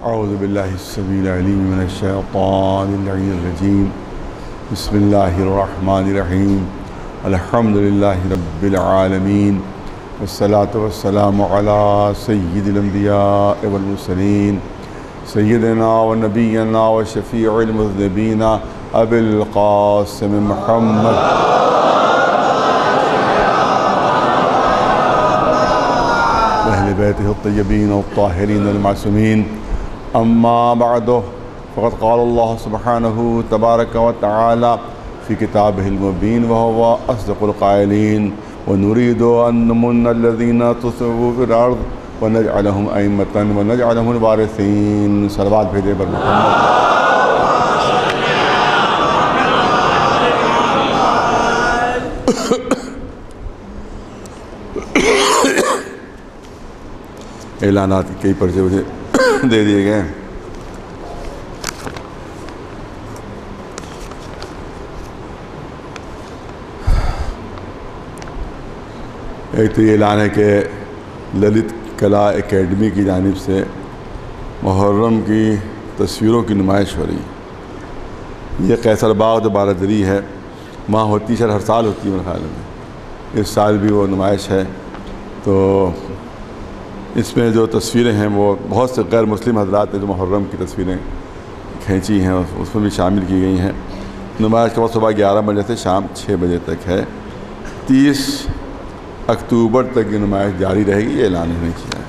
اعوذ باللہ السمیع العلیم من الشیطان اللعین الرجیم بسم اللہ الرحمن الرحیم الحمد للہ رب العالمین والصلاة والسلام علی سید الانبیاء والمرسلین سیدنا و نبینا و شفیع المذنبین ابی القاسم محمد اہل بیتہ الطیبین الطاہرین المعصومین اما بعد فقد قال اللہ سبحانہ تبارک و تعالی فی کتابہ المبین وہو اصدق القائلین ونريد أن نمن الذين تسعوا في الأرض ونجعلهم أئمة ونجعلهم الوارثين صلوات بھیجے بر محمد اعلانات کے کئی پرچے مجھے دے دیے گئے ہیں۔ ایک تو یہ اعلان ہے کہ للت کلا اکیڈمی کی جانب سے محرم کی تصویروں کی نمائش ہو رہی ہے۔ یہ قیصر باغ جو بارادری ہے وہاں ہوتی شاید ہر سال ہوتی ہے میرے خیال میں، اس سال بھی وہ نمائش ہے۔ تو اس میں جو تصویریں ہیں وہ بہت سے غیر مسلم حضرات نے جو محرم کی تصویریں کھینچی ہیں اس میں بھی شامل کی گئی ہیں۔ نمائش کے بعد صبح 11 بجے سے شام 6 بجے تک ہے۔ 30 اکتوبر تک یہ نمائش جاری رہے گی، یہ اعلان نہیں کیا ہے۔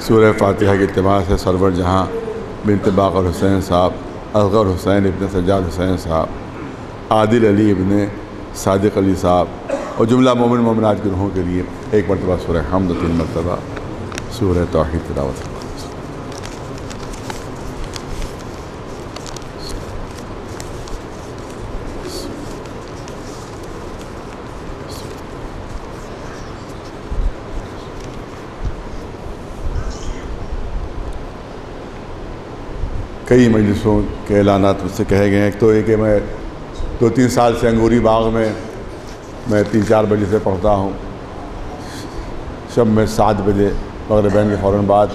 سورہ فاتحہ کے اتباع سے سرور جہاں بنت باقر حسین صاحب، اصغر حسین ابن سجاد حسین صاحب، عادل علی ابن صادق علی صاحب اور جملہ مومن مومنات کی روحوں کے لیے ایک مرتبہ سورہ حمد، 3 مرتبہ سورہ توحید تلاوت۔ کئی مجلسوں کے اعلانات مجھ سے کہے گئے ہیں۔ ایک تو یہ کہ میں 2-3 سال سے انگوری باغ میں 3-4 بجے سے پڑھتا ہوں، شب میں 7 بجے مغربین کے فوراً بعد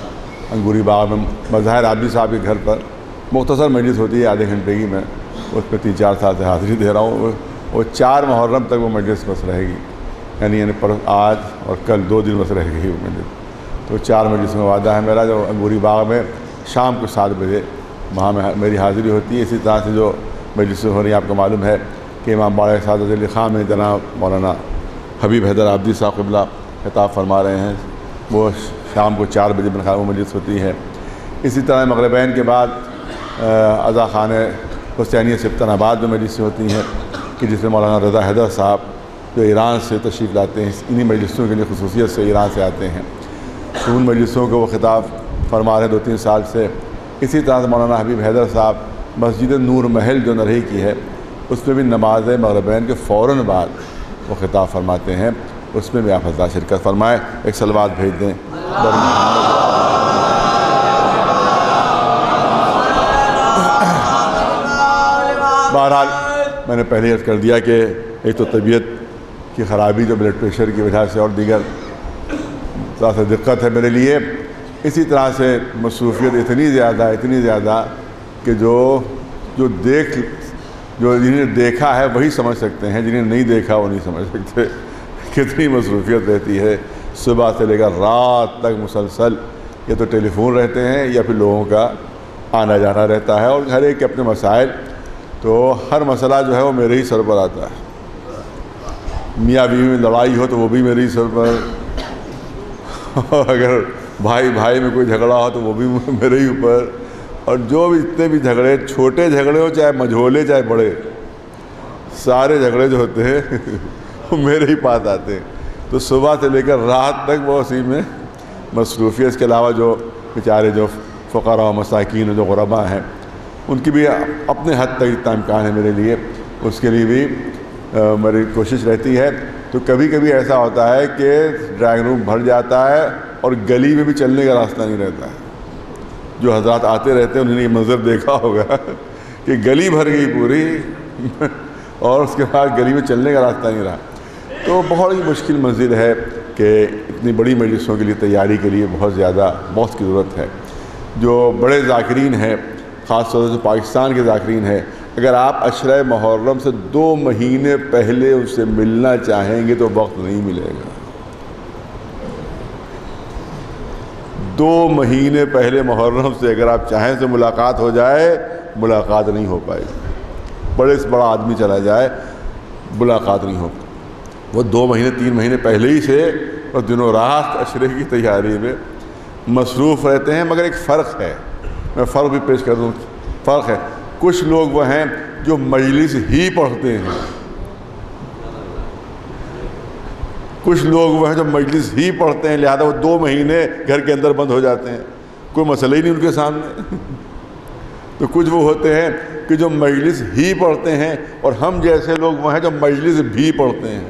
انگوری باغ میں مظاہر عابدی صاحب کے گھر پر مختصر مجلس ہوتی ہے آدھے گھنٹے کی، میں اس پہ 3-4 سال سے حاضری دے رہا ہوں۔ وہ 4 محرم تک وہ مجلس بس رہے گی، یعنی آج اور کل 2 دن بس رہے گی وہ مجلس۔ تو 4 مجلس میں وعدہ ہے میرا، جو انگوری باغ میں شام کو 7 بجے وہاں میں میری حاضری ہوتی ہے۔ اسی طرح سے جو مجلسیں ہو رہی ہیں آپ کو معلوم ہے کہ امام باڑہ سعادت علی خان میں جناب مولانا حبیب حیدر عابدی صاحب قبلہ خطاب فرما رہے ہیں، وہ شام کو 4 بجے میرے خیال وہ مجلس ہوتی ہے۔ اسی طرح مغربین کے بعد عزا خانہ حسینیہ سبطن آباد میں مجلسیں ہوتی ہیں کہ جس میں مولانا رضا حیدر صاحب جو ایران سے تشریف لاتے ہیں، انہی مجلسوں کے لیے خصوصیت سے ایران سے آتے ہیں، تو ان مجلسوں کو وہ خطاب فرما رہے ہیں 2-3 سال سے۔ اسی طرح سے مولانا حبیب حیدر صاحب مسجد نور محل جو نرہی کی ہے اس میں بھی نماز مغربین کے فوراً بعد وہ خطاب فرماتے ہیں، اس میں بھی آپ حضرات شرکت فرمائیں۔ ایک صلوات بھیج دیں۔ بہرحال میں نے پہلے عرض کر دیا کہ ایک تو طبیعت کی خرابی جو بلڈ پریشر کی وجہ سے اور دیگر ذرا سا دقت ہے میرے لیے، اسی طرح سے مصروفیت اتنی زیادہ کہ جو جنہیں نے دیکھا ہے وہی سمجھ سکتے ہیں، جنہیں نہیں دیکھا وہ نہیں سمجھ سکتے کتنی مصروفیت رہتی ہے۔ صبح سے لے کر رات تک مسلسل یا تو ٹیلی فون رہتے ہیں یا پھر لوگوں کا آنا جانا رہتا ہے، اور ہر ایک کے اپنے مسائل، تو ہر مسئلہ جو ہے وہ میرے ہی سر پر آتا ہے۔ میاں بیوی میں لڑائی ہو تو وہ بھی میرے ہی سر پر، اگر بھائی میں کوئی جھگڑا ہو تو وہ بھی میرے ہی اوپر، اور جو بھی جتنے بھی جھگڑے، چھوٹے جھگڑے ہو چاہے مجھولے چاہے بڑے، سارے جھگڑے جو ہوتے ہیں وہ میرے ہی پاس آتے ہیں۔ تو صبح سے لے کر رات تک وہ اسی میں مصروفیت۔ اس کے علاوہ جو بیچارے جو فقراء و مساکین جو غرباء ہیں ان کی بھی اپنے حد تک اتنا امکان ہے میرے لیے، اس کے لیے بھی میری کوشش رہتی ہے، تو کبھی کبھی ایسا ہوتا ہے کہ ڈرائنگ روم بھر جاتا ہے اور گلی میں بھی چلنے کا راستہ نہیں رہتا ہے۔ جو حضرات آتے رہتے ہیں انہوں نے یہ منظر دیکھا ہوگا کہ گلی بھر گئی پوری اور اس کے بعد گلی میں چلنے کا راستہ نہیں رہا۔ تو بہت ہی مشکل منزل ہے کہ اتنی بڑی مجلسوں کے لیے تیاری کے لیے بہت زیادہ وقت کی ضرورت ہے۔ جو بڑے ذاکرین ہیں، خاص طور سے پاکستان کے ذاکرین ہیں، اگر آپ عشرہ محرم سے 2 مہینے پہلے اس سے ملنا چاہیں گے تو وقت نہیں ملے گا۔ 2 مہینے پہلے محرم سے اگر آپ چاہیں سے ملاقات ہو جائے، ملاقات نہیں ہو پائے گی۔ بڑے سے بڑا آدمی چلا جائے، ملاقات نہیں ہو پائے۔ وہ 2 مہینے 3 مہینے پہلے ہی سے اور دنوں رات عشرے کی تیاری میں مصروف رہتے ہیں۔ مگر ایک فرق ہے، میں فرق بھی پیش کر دوں۔ فرق ہے، کچھ لوگ وہ ہیں جو مجلس ہی پڑھتے ہیں، کچھ لوگ وہ ہیں جو مجلس ہی پڑھتے ہیں، لہذا وہ 2 مہینے گھر کے اندر بند ہو جاتے ہیں، کوئی مسئلہ ہی نہیں ان کے سامنے۔ تو کچھ وہ ہوتے ہیں کہ جو مجلس ہی پڑھتے ہیں، اور ہم جیسے لوگ وہ ہیں جو مجلس بھی پڑھتے ہیں۔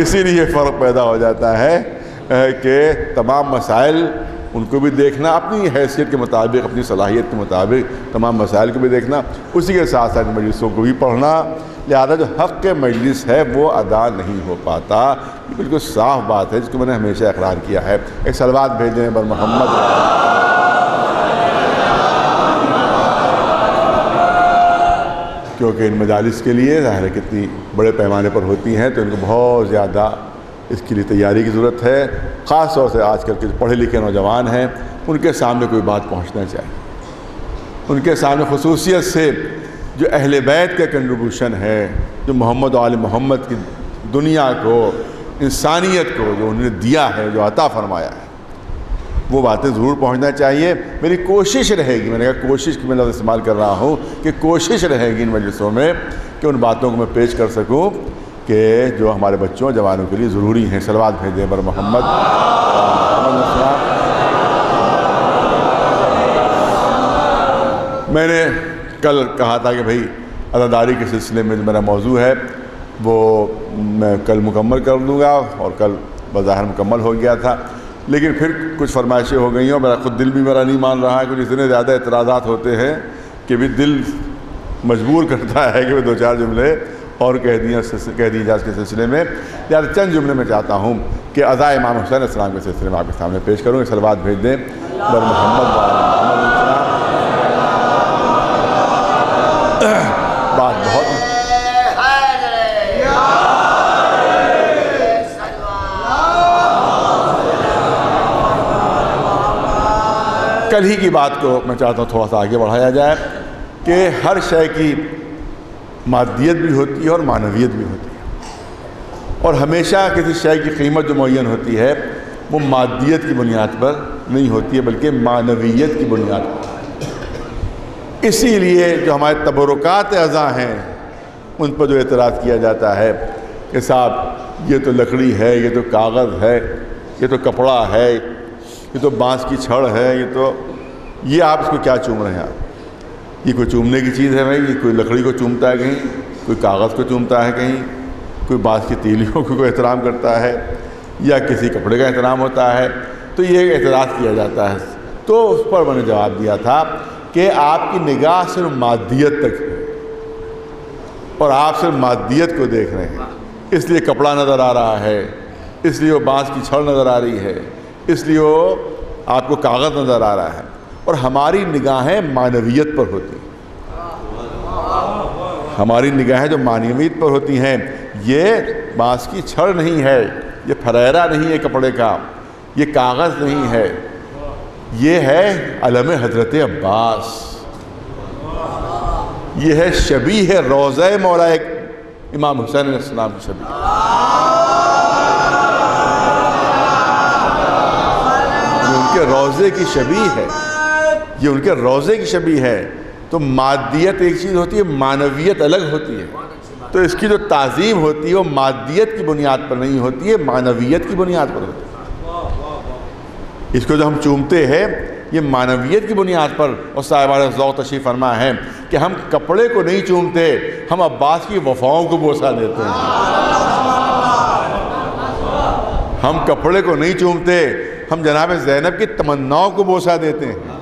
اسی لیے فرق پیدا ہو جاتا ہے کہ تمام مسائل ان کو بھی دیکھنا، اپنی حیثیت کے مطابق، اپنی صلاحیت کے مطابق تمام مسائل کو بھی دیکھنا، اسی کے ساتھ ساتھ مجلسوں کو بھی پڑھنا۔ لہذا جو حق کے مجلس ہے وہ ادا نہیں ہو پاتا۔ یہ بالکل صاف بات ہے جس کو میں نے ہمیشہ اقرار کیا ہے۔ ایک صلوات بھیجیں بر محمد۔ کیونکہ ان مجالس کے لیے ظاہر ہے کتنی بڑے پیمانے پر ہوتی ہیں، تو ان کو بہت زیادہ اس کے لیے تیاری کی ضرورت ہے۔ خاص طور سے آج کل کے پڑھے لکھے نوجوان ہیں، ان کے سامنے کوئی بات پہنچنا چاہیے، ان کے سامنے خصوصیت سے جو اہل بیت کا کنٹریبیوشن ہے، جو محمد و آل محمد کی دنیا کو، انسانیت کو جو انہوں نے دیا ہے، جو عطا فرمایا ہے، وہ باتیں ضرور پہنچنا چاہیے۔ میری کوشش رہے گی، میں نے کہا کوشش کی میں لفظ استعمال کر رہا ہوں، کہ کوشش رہے گی ان مجلسوں میں کہ ان باتوں کو میں پیش کر سکوں کہ جو ہمارے بچوں جوانوں کے لیے ضروری ہیں۔ صلوات بھیجیں بر محمد۔ میں نے کل کہا تھا کہ بھائی عزاداری کے سلسلے میں جو میرا موضوع ہے وہ میں کل مکمل کر دوں گا، اور کل بظاہر مکمل ہو گیا تھا، لیکن پھر کچھ فرمائشیں ہو گئی ہیں، میرا خود دل بھی میرا نہیں مان رہا ہے، کچھ اتنے زیادہ اعتراضات ہوتے ہیں کہ بھی دل مجبور کرتا ہے کہ وہ 2-4 جملے اور کہہ دی جا اس کے سلسلے میں۔ یار چند جملے میں چاہتا ہوں کہ عزا امام حسین علیہ السلام کے سلسلے میں آپ کے سامنے پیش کروں۔ صلوات بھیج دیں بر محمد بات بہت کل ہی کی بات کو میں چاہتا ہوں تھوڑا سا آگے بڑھایا جائے کہ ہر شے کی مادیت بھی ہوتی ہے اور معنویت بھی ہوتی ہے، اور ہمیشہ کسی شے کی قیمت جو معین ہوتی ہے وہ مادیت کی بنیاد پر نہیں ہوتی ہے بلکہ معنویت کی بنیاد پر۔ اسی لیے جو ہمارے تبرکات اعضاء ہیں ان پر جو اعتراض کیا جاتا ہے کہ صاحب یہ تو لکڑی ہے، یہ تو کاغذ ہے، یہ تو کپڑا ہے، یہ تو بانس کی چھڑ ہے، یہ آپ اس کو کیا چوم رہے ہیں؟ آپ یہ کوئی چومنے کی چیز ہے بھائی؟ یہ کوئی لکڑی کو چومتا ہے کہیں، کوئی کاغذ کو چومتا ہے کہیں، کوئی بانس کی تیلیوں کو کوئی احترام کرتا ہے یا کسی کپڑے کا احترام ہوتا ہے؟ تو یہ اعتراض کیا جاتا ہے۔ تو اس پر میں نے جواب دیا تھا کہ آپ کی نگاہ صرف مادیت تک ہے اور آپ صرف مادیت کو دیکھ رہے ہیں، اس لیے کپڑا نظر آ رہا ہے، اس لیے وہ بانس کی چھڑ نظر آ رہی ہے، اس لیے وہ آپ کو کاغذ نظر آ رہا ہے، اور ہماری نگاہیں معنویت پر ہوتی ہیں۔ ہماری نگاہیں جو معنویت پر ہوتی ہیں، یہ بانس کی چھڑ نہیں ہے، یہ پھریرا نہیں ہے کپڑے کا، یہ کاغذ نہیں ہے، یہ ہے علم حضرت عباس، یہ ہے شبیہ روضہ مولا امام حسین علیہ السلام کی شبیہ۔ یہ ان کے روضے کی شبیہ ہے، یہ ان کے روضے کی شبیہ ہے۔ تو مادیت ایک چیز ہوتی ہے، معنویت الگ ہوتی ہے، تو اس کی جو تعظیم ہوتی ہے وہ مادیت کی بنیاد پر نہیں ہوتی ہے، معنویت کی بنیاد پر ہوتی ہے۔ اس کو جو ہم چومتے ہیں یہ معنویت کی بنیاد پر اور صاحبان ذوق تشریف فرما ہے کہ ہم کپڑے کو نہیں چومتے، ہم عباس کی وفاؤں کو بوسہ دیتے ہیں۔ ہم کپڑے کو نہیں چومتے، ہم جناب زینب کی تمناؤں کو بوسہ دیتے ہیں۔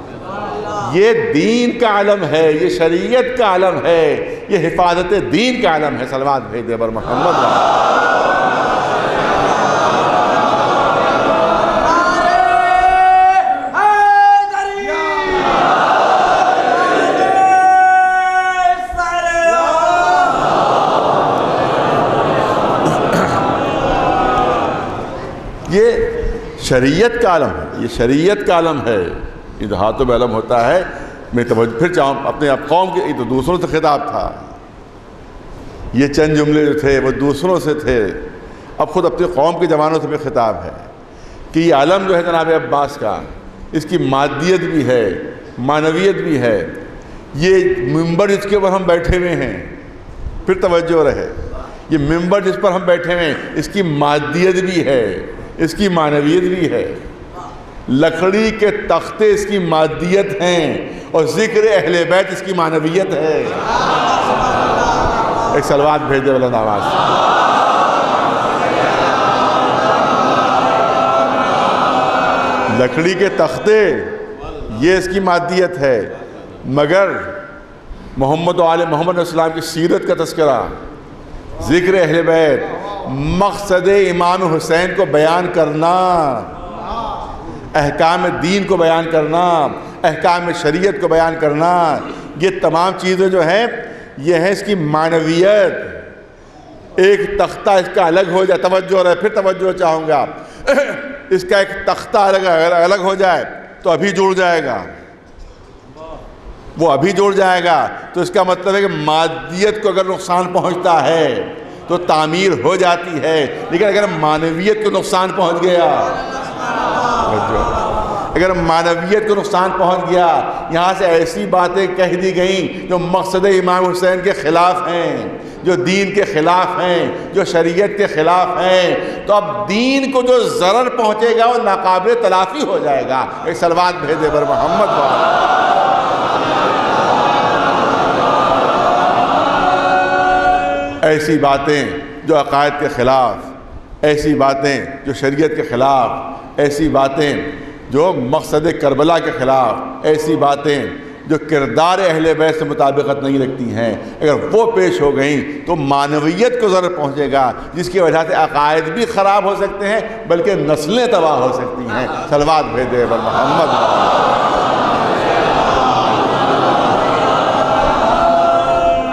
یہ دین کا علم ہے، یہ شریعت کا علم ہے، یہ حفاظت دین کا علم ہے۔ صلوات بھیج دے بر محمد۔ یہ شریعت کا علم ہے، یہ شریعت کا علم ہے۔ یہ دیہاتوں میں علم ہوتا ہے۔ میں توجہ پھر چاہوں اپنے قوم کے، تو دوسروں سے خطاب تھا، یہ چند جملے جو تھے وہ دوسروں سے تھے، اب خود اپنی قوم کے جوانوں سے بھی خطاب ہے کہ یہ علم جو ہے جناب عباس کا، اس کی مادیت بھی ہے، معنویت بھی ہے۔ یہ ممبر جس کے اوپر ہم بیٹھے ہوئے ہیں، پھر توجہ رہے، یہ ممبر جس پر ہم بیٹھے ہوئے ہیں اس کی مادیت بھی ہے، اس کی معنویت بھی ہے۔ لکڑی کے تختے اس کی مادیت ہیں اور ذکر اہل بیت اس کی معنویت ہے۔ ایک صلوات بھیج دے بلند آواز۔ لکڑی کے تختے یہ اس کی مادیت ہے، مگر محمد و آل محمد علیہ السلام کی سیرت کا تذکرہ، ذکر اہل بیت، مقصد امام حسین کو بیان کرنا، احکام دین کو بیان کرنا، احکام شریعت کو بیان کرنا، یہ تمام چیزیں جو ہیں یہ ہیں اس کی معنویت۔ ایک تختہ اس کا الگ ہو جائے، توجہ رہے، پھر توجہ چاہوں گا، اس کا ایک تختہ الگ ہو جائے تو ابھی جڑ جائے گا، وہ ابھی جڑ جائے گا، تو اس کا مطلب ہے کہ مادیت کو اگر نقصان پہنچتا ہے تو تعمیر ہو جاتی ہے، لیکن اگر معنویت کو نقصان پہنچ گیا، اگر معنویت کو نقصان پہنچ گیا، یہاں سے ایسی باتیں کہہ دی گئیں جو مقصد امام حسین کے خلاف ہیں، جو دین کے خلاف ہیں، جو شریعت کے خلاف ہیں، تو اب دین کو جو ضرر پہنچے گا وہ ناقابل تلافی ہو جائے گا۔ ایک صلوات بھیجے بر محمد۔ ایسی باتیں جو عقائد کے خلاف، ایسی باتیں جو شریعت کے خلاف، ایسی باتیں جو مقصد کربلا کے خلاف، ایسی باتیں جو کردار اہل بیت سے مطابقت نہیں رکھتی ہیں، اگر وہ پیش ہو گئیں تو معنویت کو ضرر پہنچے گا، جس کی وجہ سے عقائد بھی خراب ہو سکتے ہیں بلکہ نسلیں تباہ ہو سکتی ہیں۔ صلوات بھیجے بر محمد۔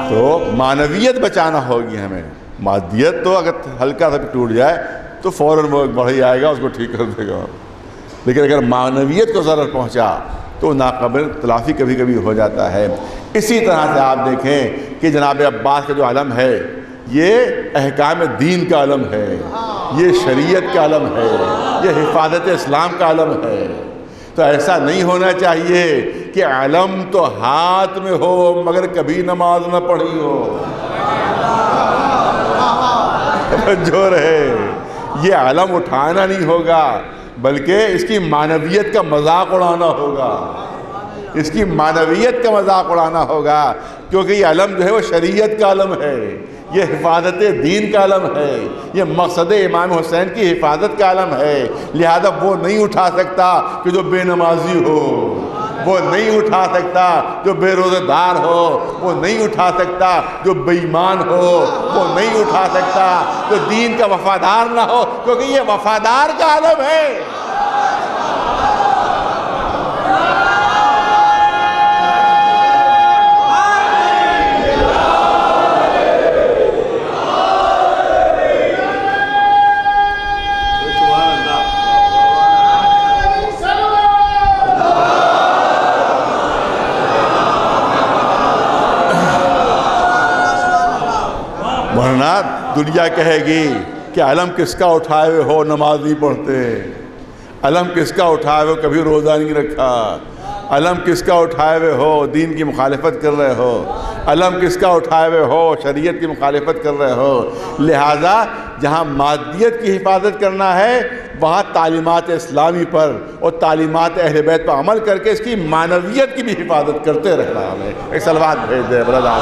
تو معنویت بچانا ہوگی ہمیں۔ مادیت تو اگر ہلکا سا بھی ٹوٹ جائے تو فوراً وہ بڑھ آئے گا، اس کو ٹھیک کر دے گا، لیکن اگر معنویت کو ضرر پہنچا تو ناقابل تلافی کبھی کبھی ہو جاتا ہے۔ اسی طرح سے آپ دیکھیں کہ جناب عباس کا جو علم ہے یہ احکام دین کا علم ہے، یہ شریعت کا علم ہے، یہ حفاظت اسلام کا علم ہے۔ تو ایسا نہیں ہونا چاہیے کہ علم تو ہاتھ میں ہو مگر کبھی نماز نہ پڑھی ہو۔ جو رہے، یہ علم اٹھانا نہیں ہوگا بلکہ اس کی معنویت کا مذاق اڑانا ہوگا، اس کی معنویت کا مذاق اڑانا ہوگا، کیونکہ یہ علم جو ہے وہ شریعت کا علم ہے، یہ حفاظت دین کا علم ہے، یہ مقصد امام حسین کی حفاظت کا علم ہے۔ لہذا وہ نہیں اٹھا سکتا کہ جو بے نمازی ہو، وہ نہیں اٹھا سکتا جو بے روزہ دار ہو، وہ نہیں اٹھا سکتا جو بے ایمان ہو، وہ نہیں اٹھا سکتا جو دین کا وفادار نہ ہو، کیونکہ یہ وفادار کا علم ہے۔ ورنہ دنیا کہے گی کہ علم کس کا اٹھائے ہوئے ہو نماز نہیں پڑھتے، علم کس کا اٹھائے ہوئے کبھی روزہ نہیں رکھا، علم کس کا اٹھائے ہوئے ہو دین کی مخالفت کر رہے ہو، علم کس کا اٹھائے ہوئے ہو شریعت کی مخالفت کر رہے ہو۔ لہٰذا جہاں مادیت کی حفاظت کرنا ہے وہاں تعلیمات اسلامی پر اور تعلیمات اہل بیت پر عمل کر کے اس کی معنویت کی بھی حفاظت کرتے رہنا. ہمیں ایک سلوات بھیج دے برادر.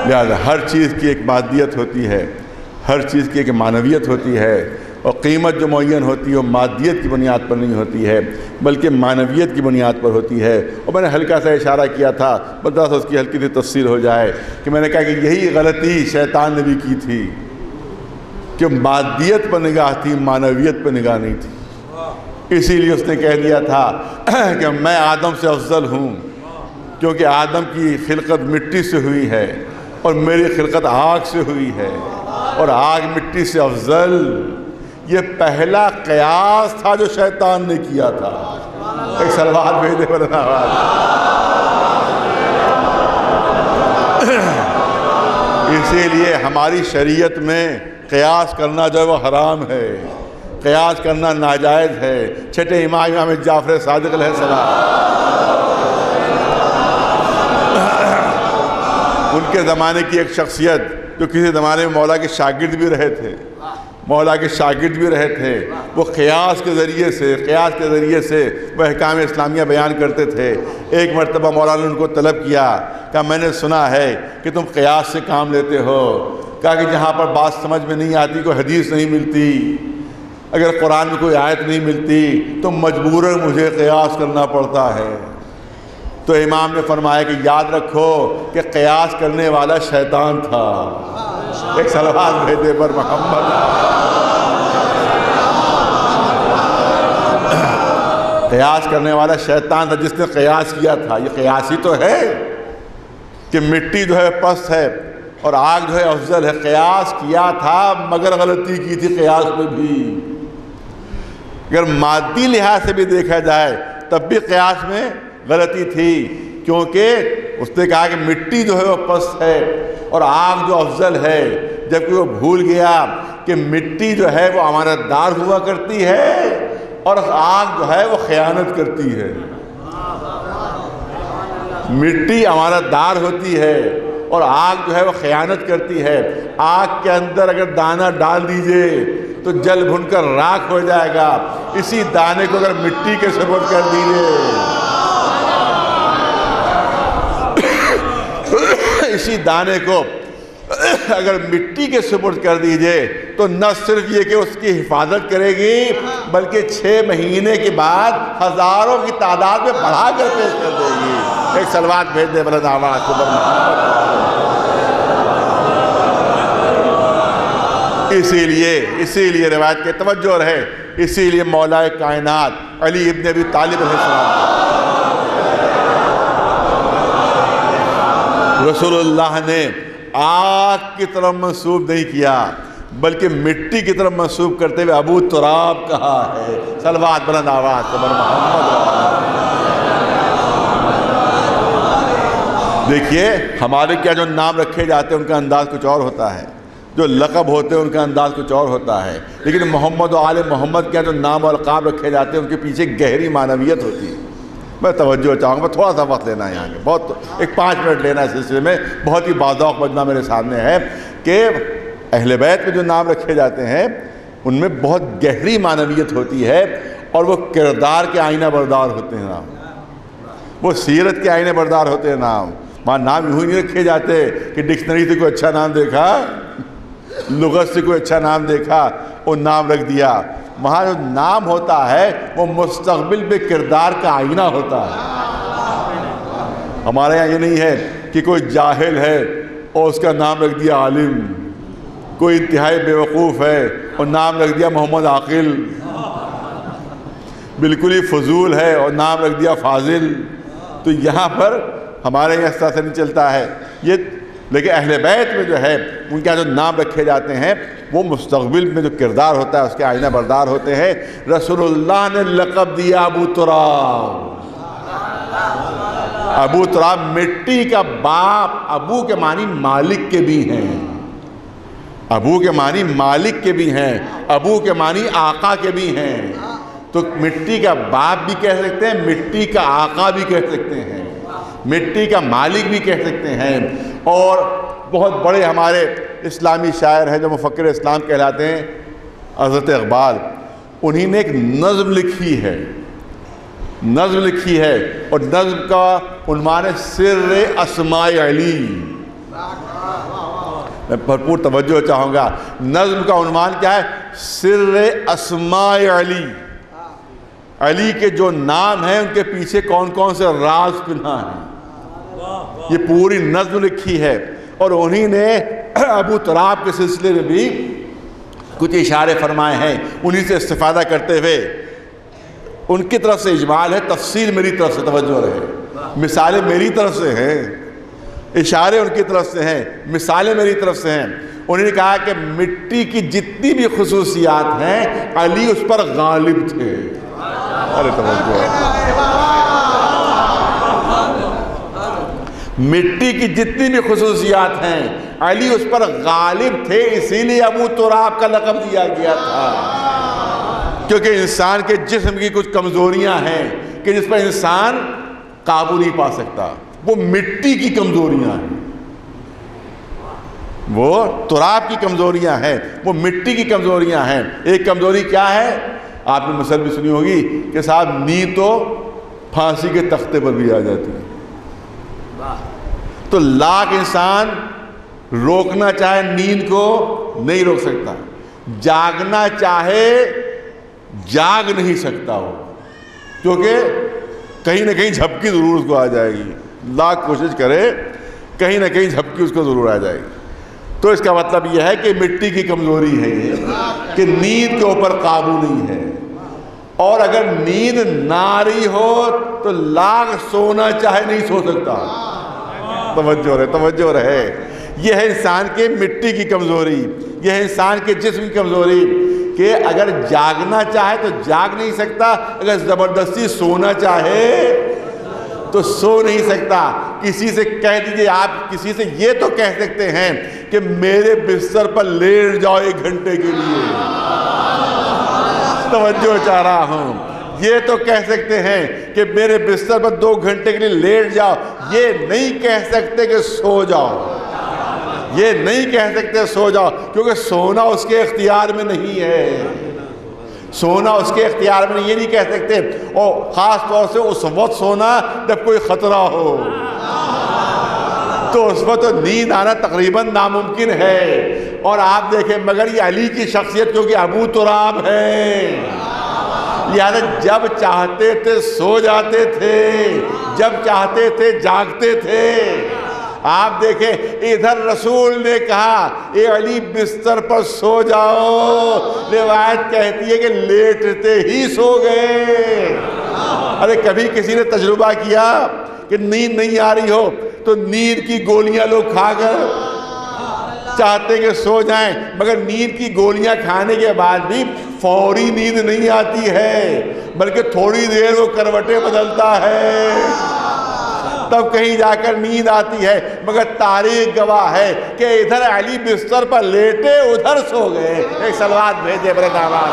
لہذا ہر چیز کی ایک مادیت ہوتی ہے، ہر چیز کی ایک معنویت ہوتی ہے، اور قیمت جو معین ہوتی ہے وہ مادیت کی بنیاد پر نہیں ہوتی ہے بلکہ معنویت کی بنیاد پر ہوتی ہے. اور میں نے ہلکا سا اشارہ کیا تھا، بتا سا اس کی ہلکی سی تفصیل ہو جائے، کہ میں نے کہا کہ یہی غلطی شیطان نے بھی کی تھی کہ مادیت پر نگاہ تھی، معنویت پر نگاہ نہیں تھی. اسی لیے اس نے کہہ دیا تھا کہ میں آدم سے افضل ہوں، کیونکہ آدم کی خلقت مٹی سے ہوئی ہے اور میری خلقت آگ سے ہوئی ہے، اور آگ مٹی سے افضل. یہ پہلا قیاس تھا جو شیطان نے کیا تھا. ایک سلوات بھیجے ورنہ اسی لیے ہماری شریعت میں قیاس کرنا جو ہے وہ حرام ہے، قیاس کرنا ناجائز ہے. چھٹے امام جعفر صادق علیہ السلام، ان کے زمانے کی ایک شخصیت جو کسی زمانے میں مولا کے شاگرد بھی رہے تھے، وہ قیاس کے ذریعے سے وہ احکام اسلامیہ بیان کرتے تھے. ایک مرتبہ مولانا نے ان کو طلب کیا، کہا میں نے سنا ہے کہ تم قیاس سے کام لیتے ہو. کہا کہ جہاں پر بات سمجھ میں نہیں آتی، کوئی حدیث نہیں ملتی، اگر قرآن میں کوئی آیت نہیں ملتی تو مجبوراً مجھے قیاس کرنا پڑتا ہے. تو امام نے فرمایا کہ یاد رکھو کہ قیاس کرنے والا شیطان تھا. ایک صلوات بھیجے پر محمد. قیاس کرنے والا شیطان تھا جس نے قیاس کیا تھا. یہ قیاس ہی تو ہے کہ مٹی جو ہے پست ہے اور آگ جو ہے افضل ہے. قیاس کیا تھا مگر غلطی کی تھی قیاس میں بھی. اگر مادی لحاظ سے بھی دیکھا جائے تب بھی قیاس میں غلطی تھی، کیونکہ اس نے کہا کہ مٹی جو ہے وہ پست ہے اور آگ جو افضل ہے، جبکہ وہ بھول گیا کہ مٹی جو ہے وہ امانت دار ہوا کرتی ہے اور آگ جو ہے وہ خیانت کرتی ہے. مٹی امانت دار ہوتی ہے اور آگ جو ہے وہ خیانت کرتی ہے. آگ کے اندر اگر دانہ ڈال دیجئے تو جل بھن کر راکھ ہو جائے گا. اسی دانے کو اگر مٹی کے سپرد کر دیجئے، اسی دانے کو اگر مٹی کے سپرد کر دیجئے تو نہ صرف یہ کہ اس کی حفاظت کرے گی بلکہ 6 مہینے کے بعد ہزاروں کی تعداد میں بڑھا کر پیش کر دے گی. ایک سلوات بھیج دے بلند آواز کو. اسی لیے روایت کے توجہ رہے، اسی لیے مولا کائنات علی ابن ابی طالب علیہ السلام رسول اللہ نے آگ کی طرف منسوب نہیں کیا بلکہ مٹی کی طرف منسوب کرتے ہوئے ابو تراب کہا ہے. صلوات بلند آواز سے بر محمد. دیکھیے ہمارے کیا جو نام رکھے جاتے ہیں ان کا انداز کچھ اور ہوتا ہے، جو لقب ہوتے ہیں ان کا انداز کچھ اور ہوتا ہے، لیکن محمد و آل محمد کیا جو نام و القاب رکھے جاتے ہیں ان کے پیچھے گہری معنویت ہوتی ہے. میں توجہ چاہوں گا، تھوڑا سا وقت لینا ہے یہاں کے، بہت ایک 5 منٹ لینا ہے اس سلسلے میں. بہت ہی باذوق مجمع میرے سامنے ہے کہ اہل بیت میں جو نام رکھے جاتے ہیں ان میں بہت گہری معنویت ہوتی ہے اور وہ کردار کے آئینہ بردار ہوتے ہیں نام، وہ سیرت کے آئینہ بردار ہوتے ہیں نام. وہاں نام یوں ہی نہیں رکھے جاتے کہ ڈکشنری سے کوئی اچھا نام دیکھا، لغت سے کوئی اچھا نام دیکھا وہ نام رکھ دیا. وہاں جو نام ہوتا ہے وہ مستقبل میں کردار کا آئینہ ہوتا ہے. ہمارے یہاں یہ نہیں ہے کہ کوئی جاہل ہے اور اس کا نام رکھ دیا عالم، کوئی انتہائی بیوقوف ہے اور نام رکھ دیا محمد عاقل، بالکل ہی فضول ہے اور نام رکھ دیا فاضل. تو یہاں پر ہمارے یہاں اس طرح سے نہیں چلتا ہے یہ. لیکن اہل بیت میں جو ہے ان کے جو نام رکھے جاتے ہیں وہ مستقبل میں جو کردار ہوتا ہے اس کے آئینہ بردار ہوتے ہیں. رسول اللہ نے لقب دیا ابو تراب. ابو تراب مٹی کا باپ. ابو کے معنی مالک کے بھی ہیں، ابو کے معنی مالک کے بھی ہیں، ابو کے معنی آقا کے بھی ہیں. تو مٹی کا باپ بھی کہہ سکتے ہیں، مٹی کا آقا بھی کہہ سکتے ہیں، مٹی کا مالک بھی کہہ سکتے ہیں. اور بہت بڑے ہمارے اسلامی شاعر ہیں جو مفکر اسلام کہلاتے ہیں، حضرت اقبال، انہی نے ایک نظم لکھی ہے، اور نظم کا عنوان ہے سر اسماء علی۔ میں بھرپور توجہ چاہوں گا، نظم کا عنوان کیا ہے؟ سر اسماء علی، علی کے جو نام ہیں ان کے پیچھے کون کون سے راز پنہاں ہیں، یہ پوری نظم لکھی ہے۔ اور انہی نے ابو تراب کے سلسلے میں بھی کچھ اشارے فرمائے ہیں، انہی سے استفادہ کرتے ہوئے ان کی طرف سے اجمال ہے، تفصیل میری طرف سے، توجہ رہے، مثالیں میری طرف سے ہیں، اشارے ان کی طرف سے ہیں، مثالیں میری طرف سے ہیں۔ انہوں نے کہا کہ مٹی کی جتنی بھی خصوصیات ہیں علی اس پر غالب تھے۔ ارے توجہ، مٹی کی جتنی بھی خصوصیات ہیں علی اس پر غالب تھے، اسی لیے ابو تراب کا لقب دیا گیا تھا، کیونکہ انسان کے جسم کی کچھ کمزوریاں ہیں کہ جس پر انسان قابو نہیں پا سکتا، وہ مٹی کی کمزوریاں ہیں، وہ تراب کی کمزوریاں ہیں، وہ مٹی کی کمزوریاں ہیں۔ ایک کمزوری کیا ہے؟ آپ نے مثل بھی سنی ہوگی کہ صاحب نیند تو پھانسی کے تختے پر بھی آ جاتی ہے، تو لاکھ انسان روکنا چاہے نیند کو نہیں روک سکتا، جاگنا چاہے جاگ نہیں سکتا ہو، کیونکہ کہیں نہ کہیں جھپکی ضرور اس کو آ جائے گی، لاکھ کوشش کرے کہیں نہ کہیں جھپکی اس کو ضرور آ جائے گی۔ تو اس کا مطلب یہ ہے کہ مٹی کی کمزوری ہے یہ کہ نیند کے اوپر قابو نہیں ہے، اور اگر نیند نہ آ رہی ہو تو لاکھ سونا چاہے نہیں سو سکتا۔ توجہ رہے، یہ ہے انسان کے مٹی کی کمزوری، یہ ہے انسان کے جسم کی کمزوری کہ اگر جاگنا چاہے تو جاگ نہیں سکتا، اگر زبردستی سونا چاہے تو سو نہیں سکتا۔ کسی سے کہہ دیجئے، آپ کسی سے یہ تو کہہ سکتے ہیں کہ میرے بستر پر لیٹ جاؤ 1 گھنٹے کے لیے، توجہ چاہ رہا ہوں، یہ تو کہہ سکتے ہیں کہ میرے بستر پر 2 گھنٹے کے لیے لیٹ جاؤ، یہ نہیں کہہ سکتے کہ سو جاؤ، یہ نہیں کہہ سکتے سو جاؤ، کیونکہ سونا اس کے اختیار میں نہیں ہے، سونا اس کے اختیار میں نہیں، یہ نہیں کہہ سکتے، اور خاص طور سے اس وقت سونا جب کوئی خطرہ ہو، تو اس وقت نیند آنا تقریباً ناممکن ہے۔ اور آپ دیکھیں، مگر یہ علی کی شخصیت کیونکہ ابو تراب ہے، لہذا جب چاہتے تھے سو جاتے تھے، جب چاہتے تھے جاگتے تھے۔ آپ دیکھیں، ادھر رسول نے کہا اے علی بستر پر سو جاؤ، روایت کہتی ہے کہ لیٹتے ہی سو گئے۔ ارے کبھی کسی نے تجربہ کیا کہ نیند نہیں آ رہی ہو تو نیند کی گولیاں لوگ کھا کر چاہتے کہ سو جائیں، مگر نیند کی گولیاں کھانے کے بعد بھی فوری نیند نہیں آتی ہے، بلکہ تھوڑی دیر وہ کروٹیں بدلتا ہے، تب کہیں جا کر نیند آتی ہے۔ مگر تاریخ گواہ ہے کہ ادھر علی بستر پر لیٹے ادھر سو گئے۔ ایک صلوات بھیجے برے دعوات۔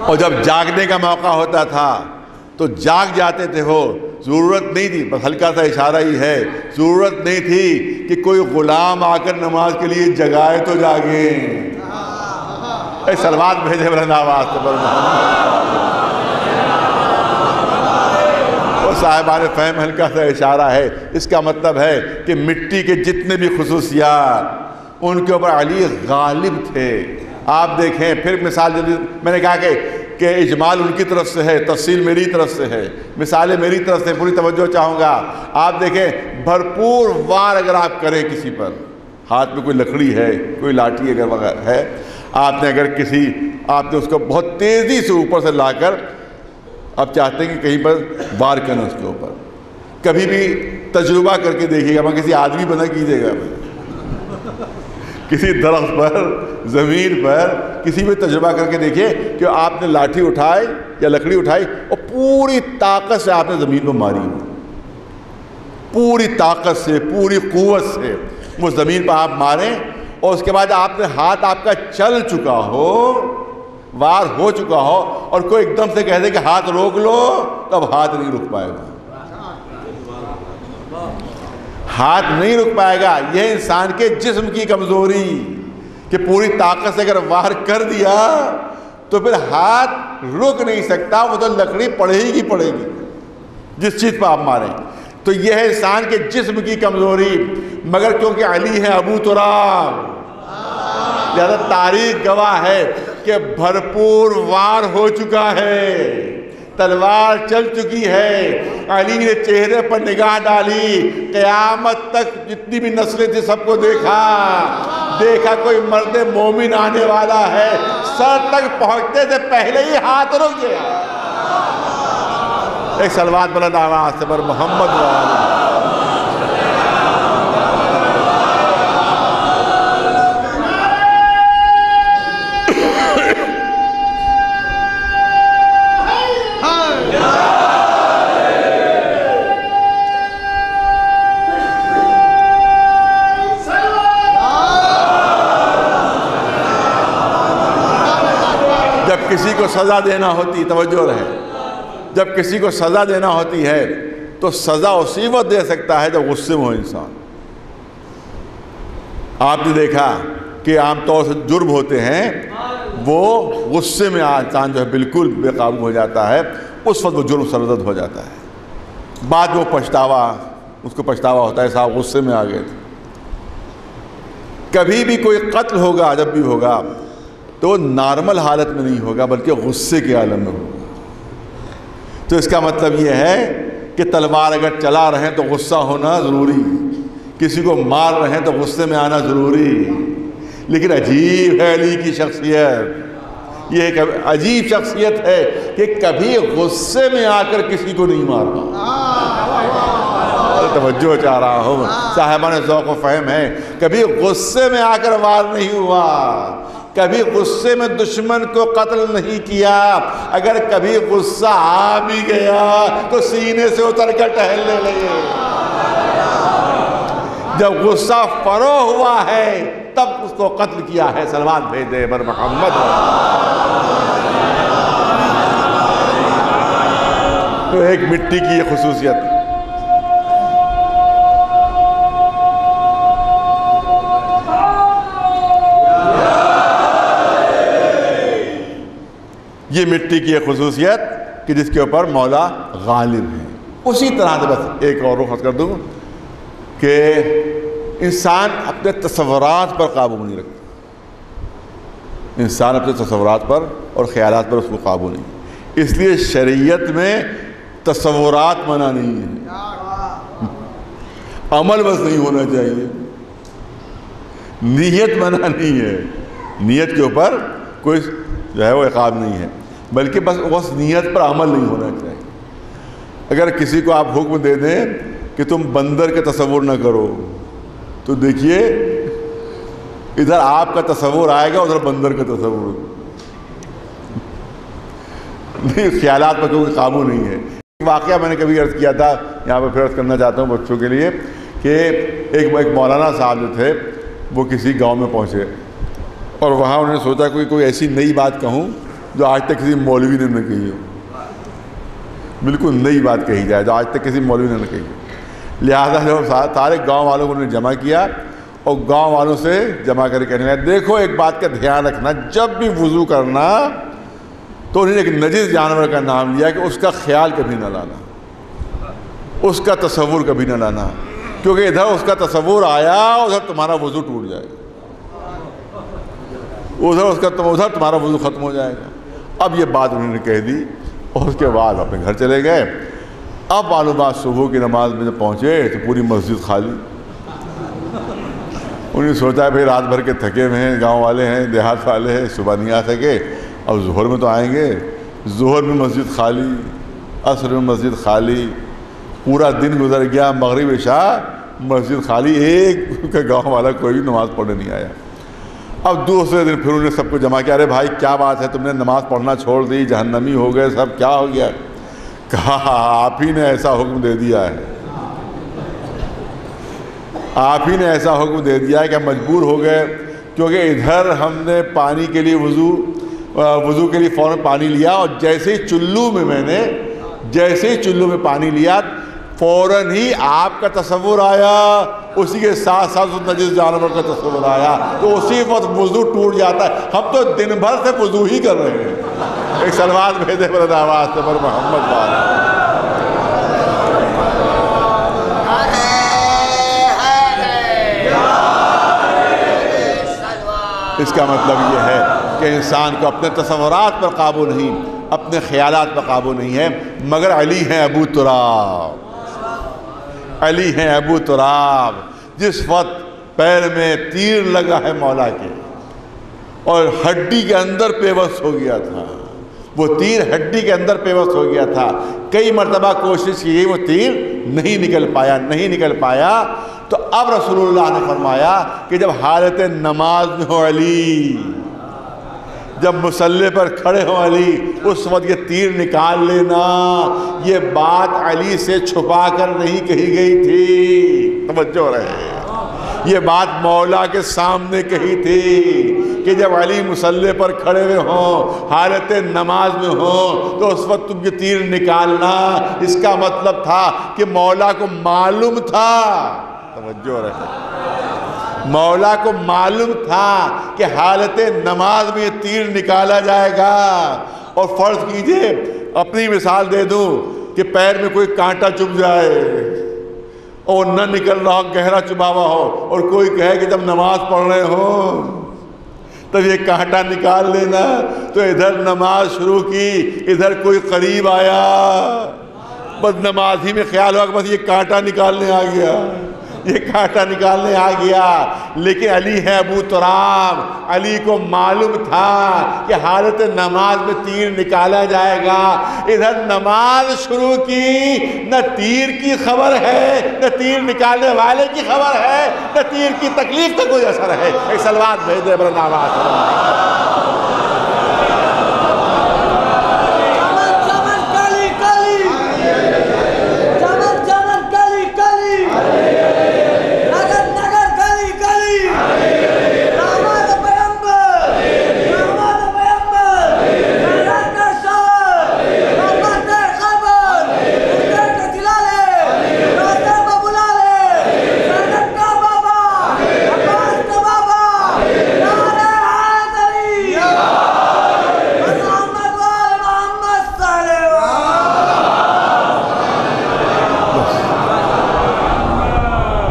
اور جب جاگنے کا موقع ہوتا تھا تو جاگ جاتے تھے، ہو ضرورت نہیں تھی، بس ہلکا سا اشارہ ہی ہے، ضرورت نہیں تھی کہ کوئی غلام آ کر نماز کے لیے جگائے تو جاگیں۔ اے صلوات بھیجے بلند آواز سے بر محمد۔ اور صاحبان فہم ہلکا سا اشارہ ہے، اس کا مطلب ہے کہ مٹی کے جتنے بھی خصوصیات ان کے اوپر علی غالب تھے۔ آپ دیکھیں پھر مثال، میں نے کہا کہ اجمال ان کی طرف سے ہے، تفصیل میری طرف سے ہے، مثالیں میری طرف سے، پوری توجہ چاہوں گا۔ آپ دیکھیں بھرپور وار اگر آپ کریں کسی پر، ہاتھ میں کوئی لکڑی ہے، کوئی لاٹھی اگر ہے، آپ نے اگر آپ نے اس کو بہت تیزی سے اوپر سے لا کر آپ چاہتے ہیں کہ کہیں پر وار کریں اس کے اوپر، کبھی بھی تجربہ کر کے دیکھیے گا، میں کسی آدمی بنا کیجیے گا، کسی درخت پر، زمین پر کسی بھی تجربہ کر کے دیکھیے کہ آپ نے لاٹھی اٹھائی یا لکڑی اٹھائی اور پوری طاقت سے آپ نے زمین کو ماری، پوری طاقت سے، پوری قوت سے وہ زمین پر آپ ماریں، اور اس کے بعد آپ نے ہاتھ آپ کا چل چکا ہو، وار ہو چکا ہو، اور کوئی ایک دم سے کہہ دے کہ ہاتھ روک لو، تو اب ہاتھ نہیں رک پائے گا، ہاتھ نہیں رک پائے گا۔ یہ انسان کے جسم کی کمزوری کہ پوری طاقت سے اگر وار کر دیا تو پھر ہاتھ رک نہیں سکتا، وہ تو لکڑی پڑے گی جس چیز پہ آپ ماریں۔ تو یہ ہے انسان کے جسم کی کمزوری، مگر کیونکہ علی ہے ابو تراب، لہذا تاریخ گواہ ہے کہ بھرپور وار ہو چکا ہے، تلوار چل چکی ہے، علی نے چہرے پر نگاہ ڈالی، قیامت تک جتنی بھی نسلیں تھی سب کو دیکھا کوئی مرد مومن آنے والا ہے، سر تک پہنچتے سے پہلے ہی ہاتھ رک گیا۔ ایک صلوات بلند آواز سے پر محمد وآلہ۔ جب کسی کو سزا دینا ہوتی، توجہ رہے، جب کسی کو سزا دینا ہوتی ہے تو سزا اسی وقت دے سکتا ہے جب غصے میں ہو انسان۔ آپ نے دیکھا کہ عام طور سے جرم ہوتے ہیں وہ غصے میں انسان جو ہے بالکل بے قابو ہو جاتا ہے، اس وقت وہ جرم سرزد ہو جاتا ہے، بعد وہ اس کو پچھتاوا ہوتا ہے صاحب غصے میں آ گئے تھے۔ کبھی بھی کوئی قتل ہوگا، جب بھی ہوگا تو وہ نارمل حالت میں نہیں ہوگا بلکہ غصے کے عالم میں ہوگا۔ تو اس کا مطلب یہ ہے کہ تلوار اگر چلا رہے تو غصہ ہونا ضروری، کسی کو مار رہے تو غصے میں آنا ضروری۔ لیکن عجیب ہے علی کی شخصیت، یہ ایک عجیب شخصیت ہے کہ کبھی غصے میں آ کر کسی کو نہیں مارا۔ توجہ چاہ رہا ہوں، صاحبان ذوق و فہم ہے، کبھی غصے میں آ کر وار نہیں ہوا، کبھی غصے میں دشمن کو قتل نہیں کیا، اگر کبھی غصہ آ بھی گیا تو سینے سے اتر کر ٹہلنے لگے۔ جب غصہ فروغ ہوا ہے تب اس کو قتل کیا ہے۔ صلوات بھیج دے بر محمد۔ تو ایک مٹی کی یہ خصوصیت، یہ مٹی کی ایک خصوصیت کہ جس کے اوپر مولا غالب ہے۔ اسی طرح سے بس ایک اور رخ کر دوں کہ انسان اپنے تصورات پر قابو نہیں رکھتا، انسان اپنے تصورات پر اور خیالات پر اس کو قابو نہیں، اس لیے شریعت میں تصورات منع نہیں ہے، عمل بس نہیں ہونا چاہیے، نیت منع نہیں ہے، نیت کے اوپر کوئی جو ہے وہ عقاب نہیں ہے، بلکہ بس نیت پر عمل نہیں ہونا چاہیے۔ اگر کسی کو آپ حکم دے دیں کہ تم بندر کا تصور نہ کرو تو دیکھیے ادھر آپ کا تصور آئے گا، ادھر بندر کا تصور نہیں، خیالات پر کوئی قابو نہیں ہے۔ واقعہ میں نے کبھی عرض کیا تھا، یہاں پہ پھر عرض کرنا چاہتا ہوں بچوں کے لیے، کہ ایک مولانا صاحب جو تھے وہ کسی گاؤں میں پہنچے اور وہاں انہوں نے سوچا کوئی ایسی نئی بات کہوں جو آج تک کسی مولوی نے نہ کہی ہو، بالکل نئی بات کہی جائے جو آج تک کسی مولوی نے نہ کہی ہو۔ لہٰذا جب سارے گاؤں والوں کو انہوں نے جمع کیا اور گاؤں والوں سے جمع کر کے کہنے لگا دیکھو ایک بات کا دھیان رکھنا، جب بھی وضو کرنا تو انہوں نے ایک نجس جانور کا نام لیا کہ اس کا خیال کبھی نہ لانا، اس کا تصور کبھی نہ لانا، کیونکہ ادھر اس کا تصور آیا ادھر تمہارا وضو ٹوٹ جائے گا، ادھر تمہارا وضو ختم ہو جائے گا۔ اب یہ بات انہوں نے کہہ دی اور اس کے بعد اپنے گھر چلے گئے۔ اب معلوم بات صبح کی نماز میں جب پہنچے تو پوری مسجد خالی۔ انہوں نے سوچا بھائی رات بھر کے تھکے ہوئے ہیں، گاؤں والے ہیں، دیہات والے ہیں، صبح نہیں آ سکے، اب ظہر میں تو آئیں گے۔ ظہر میں مسجد خالی، عصر میں مسجد خالی، پورا دن گزر گیا، مغرب عشاء مسجد خالی، ایک گاؤں والا کوئی بھی نماز پڑھنے نہیں آیا۔ اب دوسرے دن پھر انہوں نے سب کو جمع کیا، ارے بھائی کیا بات ہے، تم نے نماز پڑھنا چھوڑ دی، جہنمی ہو گئے سب، کیا ہو گیا؟ کہا آپ ہی نے ایسا حکم دے دیا ہے، آپ ہی نے ایسا حکم دے دیا ہے کہ ہم مجبور ہو گئے، کیونکہ ادھر ہم نے پانی کے لیے وضو کے لیے فوراً پانی لیا، اور جیسے ہی چلو میں پانی لیا فوراً ہی آپ کا تصور آیا، اسی کے ساتھ ساتھ اس نجس جانور کا تصور آیا، تو اسی وقت وضو ٹوٹ جاتا ہے۔ ہم تو دن بھر سے وضو ہی کر رہے ہیں۔ ایک صلوات بھیجے بلند آواز سے پر محمد وعلیہ۔ اس کا مطلب یہ ہے کہ انسان کو اپنے تصورات پر قابو نہیں، اپنے خیالات پر قابو نہیں ہے، مگر علی ہیں ابو تراب، علی ہیں ابو تراب۔ جس وقت پیر میں تیر لگا ہے مولا کے اور ہڈی کے اندر پیوست ہو گیا تھا، وہ تیر ہڈی کے اندر پیوست ہو گیا تھا، کئی مرتبہ کوشش کی وہ تیر نہیں نکل پایا، تو اب رسول اللہ نے فرمایا کہ جب حالت نماز میں ہو علی، جب مصلی پر کھڑے ہو علی، اس وقت یہ تیر نکال لینا۔ یہ بات علی سے چھپا کر نہیں کہی گئی تھی، توجہ رہے، یہ بات مولا کے سامنے کہی تھی کہ جب علی مصلی پر کھڑے ہوئے ہوں، حالت نماز میں ہوں، تو اس وقت تم یہ تیر نکالنا۔ اس کا مطلب تھا کہ مولا کو معلوم تھا، توجہ رہے، مولا کو معلوم تھا کہ حالت نماز میں یہ تیر نکالا جائے گا۔ اور فرض کیجئے، اپنی مثال دے دوں کہ پیر میں کوئی کانٹا چبھ جائے اور نہ نکل رہا ہو، گہرا چبھا ہوا ہو، اور کوئی کہے کہ جب نماز پڑھ رہے ہو تب یہ کانٹا نکال لینا، تو ادھر نماز شروع کی، ادھر کوئی قریب آیا، بس نمازی میں خیال ہوا کہ بس یہ کانٹا نکالنے آ گیا، یہ کانٹا نکالنے آ گیا۔ لیکن علی ہے ابو تراب، علی کو معلوم تھا کہ حالت نماز میں تیر نکالا جائے گا۔ ادھر نماز شروع کی، نہ تیر کی خبر ہے، نہ تیر نکالنے والے کی خبر ہے، نہ تیر کی تکلیف کا کوئی اثر ہے۔ ایک صلوات بھیج دے بلند آواز سے۔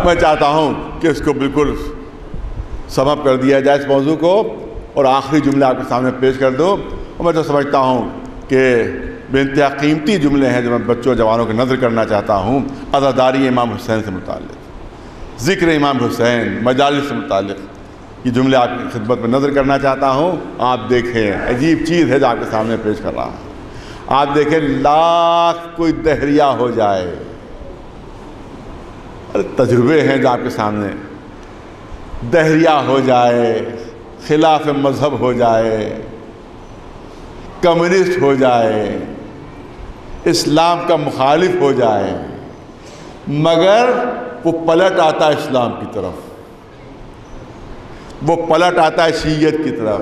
میں چاہتا ہوں کہ اس کو بالکل سم اپ کر دیا جائے اس موضوع کو، اور آخری جملے آپ کے سامنے پیش کر دوں۔ اور میں تو سمجھتا ہوں کہ بے انتہا قیمتی جملے ہیں جو میں بچوں جوانوں کی نظر کرنا چاہتا ہوں۔ عزاداری امام حسین سے متعلق، ذکر امام حسین، مجالس سے متعلق یہ جملے آپ کی خدمت میں نظر کرنا چاہتا ہوں۔ آپ دیکھیں، عجیب چیز ہے جو آپ کے سامنے پیش کر رہا ہوں۔ آپ دیکھیں، لاکھ کوئی دہریہ ہو جائے، تجربے ہیں جو آپ کے سامنے، دہریہ ہو جائے، خلاف مذہب ہو جائے، کمیونسٹ ہو جائے، اسلام کا مخالف ہو جائے، مگر وہ پلٹ آتا ہے اسلام کی طرف، وہ پلٹ آتا ہے شیعیت کی طرف،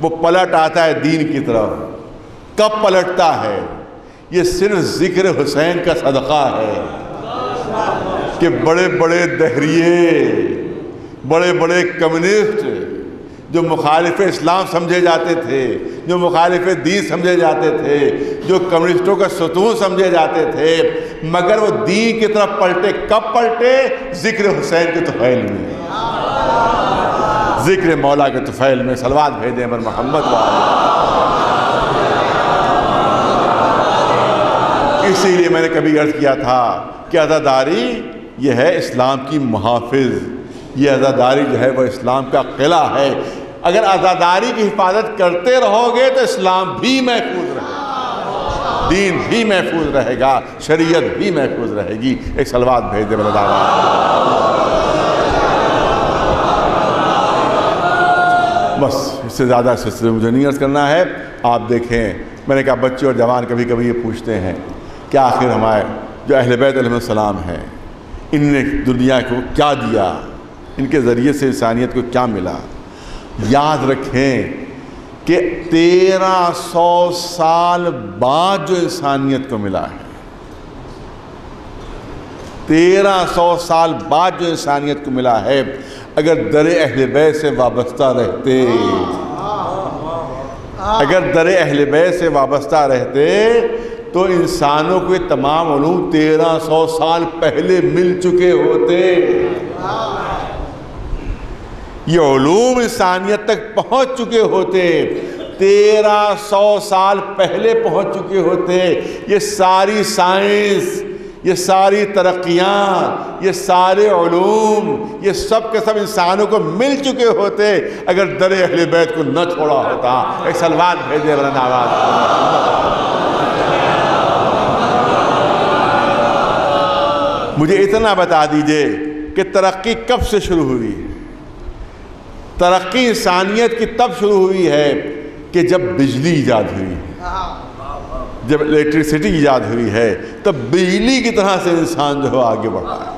وہ پلٹ آتا ہے دین کی طرف۔ کب پلٹتا ہے؟ یہ صرف ذکر حسین کا صدقہ ہے کہ بڑے بڑے دہریے، بڑے بڑے کمیونسٹ جو مخالف اسلام سمجھے جاتے تھے، جو مخالف دین سمجھے جاتے تھے، جو کمیونسٹوں کا ستون سمجھے جاتے تھے، مگر وہ دین کی طرف پلٹے۔ کب پلٹے؟ ذکر حسین کے طفیل میں، ذکر مولا کے طفیل میں۔ صلوات بھیجیں پر محمد وعلیہ۔ اسی لیے میں نے کبھی عرض کیا تھا کہ عزاداری یہ ہے اسلام کی محافظ، یہ عزاداری جو ہے وہ اسلام کا قلعہ ہے۔ اگر عزاداری کی حفاظت کرتے رہو گے تو اسلام بھی محفوظ رہے گا، دین بھی محفوظ رہے گا، شریعت بھی محفوظ رہے گی۔ ایک صلوات بھیج دے بلند آواز۔ بس اس سے زیادہ سلسلے مجھے نہیں عرض کرنا ہے. آپ دیکھیں، میں نے کہا بچے اور جوان کبھی کبھی یہ پوچھتے ہیں کہ آخر ہمارے جو اہل بیت علیہ السلام ہیں، ان نے دنیا کو کیا دیا، ان کے ذریعے سے انسانیت کو کیا ملا. یاد رکھیں کہ 1300 سال بعد جو انسانیت کو ملا ہے، 1300 سال بعد جو انسانیت کو ملا ہے، اگر در اہل بیت سے وابستہ رہتے، اگر در اہل بیت سے وابستہ رہتے تو انسانوں کو یہ تمام علوم 1300 سال پہلے مل چکے ہوتے. یہ علوم انسانیت تک پہنچ چکے ہوتے، 1300 سال پہلے پہنچ چکے ہوتے. یہ ساری سائنس، یہ ساری ترقیاں، یہ سارے علوم، یہ سب کے سب انسانوں کو مل چکے ہوتے اگر در اہل بیت کو نہ چھوڑا ہوتا. ایک سلوات بھیجے ورنہ آواز. مجھے اتنا بتا دیجئے کہ ترقی کب سے شروع ہوئی؟ ترقی انسانیت کی تب شروع ہوئی ہے کہ جب بجلی ایجاد ہوئی، جب الیکٹریسٹی ایجاد ہوئی ہے، تب بجلی کی طرح سے انسان جو ہے آگے بڑھا ہے،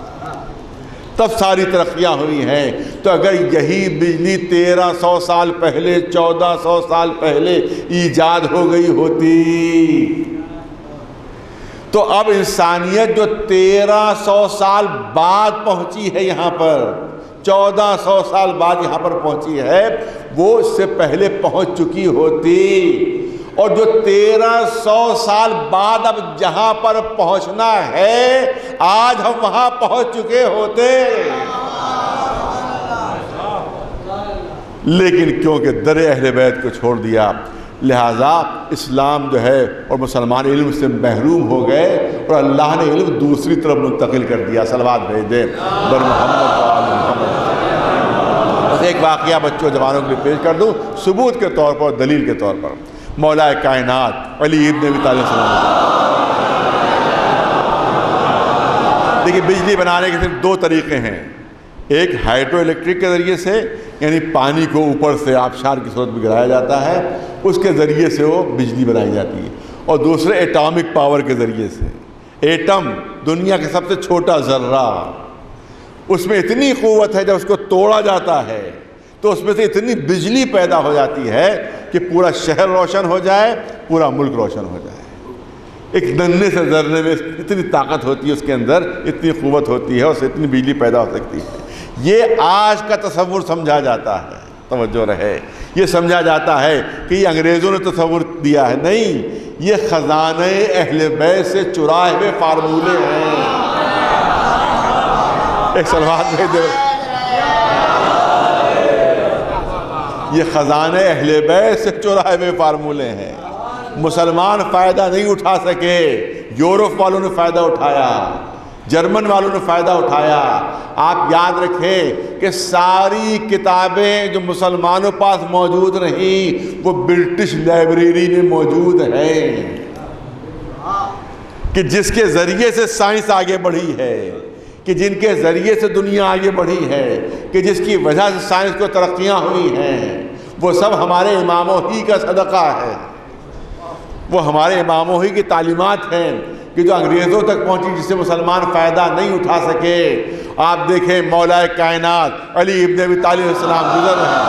تب ساری ترقیاں ہوئی ہیں. تو اگر یہی بجلی 1300 سال پہلے، 1400 سال پہلے ایجاد ہو گئی ہوتی تو اب انسانیت جو 1300 سال بعد پہنچی ہے یہاں پر، 1400 سال بعد یہاں پر پہنچی ہے، وہ اس سے پہلے پہنچ چکی ہوتی. اور جو 1300 سال بعد اب جہاں پر پہنچنا ہے، آج ہم وہاں پہنچ چکے ہوتے. لیکن کیونکہ در اہل بیت کو چھوڑ دیا، لہٰذا اسلام جو ہے اور مسلمان علم سے محروم ہو گئے اور اللہ نے علم دوسری طرف منتقل کر دیا. صلوات بھیج دیں بر محمد و آل محمد. بس ایک واقعہ بچوں جوانوں کے لیے پیش کر دوں ثبوت کے طور پر، دلیل کے طور پر. مولا کائنات علی ابن ابی طالب دیکھیے، بجلی بنانے کے صرف 2 طریقے ہیں. ایک ہائیڈرو الیکٹرک کے ذریعے سے، یعنی پانی کو اوپر سے آبشار کی صورت میں گرایا جاتا ہے، اس کے ذریعے سے وہ بجلی بنائی جاتی ہے. اور دوسرے ایٹامک پاور کے ذریعے سے. ایٹم دنیا کے سب سے چھوٹا ذرہ، اس میں اتنی قوت ہے جب اس کو توڑا جاتا ہے تو اس میں سے اتنی بجلی پیدا ہو جاتی ہے کہ پورا شہر روشن ہو جائے، پورا ملک روشن ہو جائے. ایک ننھے سے ذرے میں اتنی طاقت ہوتی ہے، اس کے اندر اتنی قوت ہوتی ہے، اس سے اتنی بجلی پیدا ہو سکتی ہے. یہ آج کا تصور سمجھا جاتا ہے، توجہ رہے، یہ سمجھا جاتا ہے کہ یہ انگریزوں نے تصور دیا ہے. نہیں، یہ خزانہ اہل بیت سے چرائے ہوئے فارمولے ہیں. ایک سلوات بھیج دے. یہ خزانہ اہل بیت سے چرائے ہوئے فارمولے ہیں. مسلمان فائدہ نہیں اٹھا سکے، یورپ والوں نے فائدہ اٹھایا، جرمن والوں نے فائدہ اٹھایا. آپ یاد رکھیں کہ ساری کتابیں جو مسلمانوں پاس موجود رہیں وہ برٹش لائبریری میں موجود ہیں، کہ جس کے ذریعے سے سائنس آگے بڑھی ہے، کہ جن کے ذریعے سے دنیا آگے بڑھی ہے، کہ جس کی وجہ سے سائنس کو ترقیاں ہوئی ہیں، وہ سب ہمارے اماموں ہی کا صدقہ ہے. وہ ہمارے اماموں ہی کی تعلیمات ہیں کہ جو انگریزوں تک پہنچی، جس سے مسلمان فائدہ نہیں اٹھا سکے. آپ دیکھیں مولا کائنات علی ابن ابی طالب علیہ السلام گزر رہے ہیں،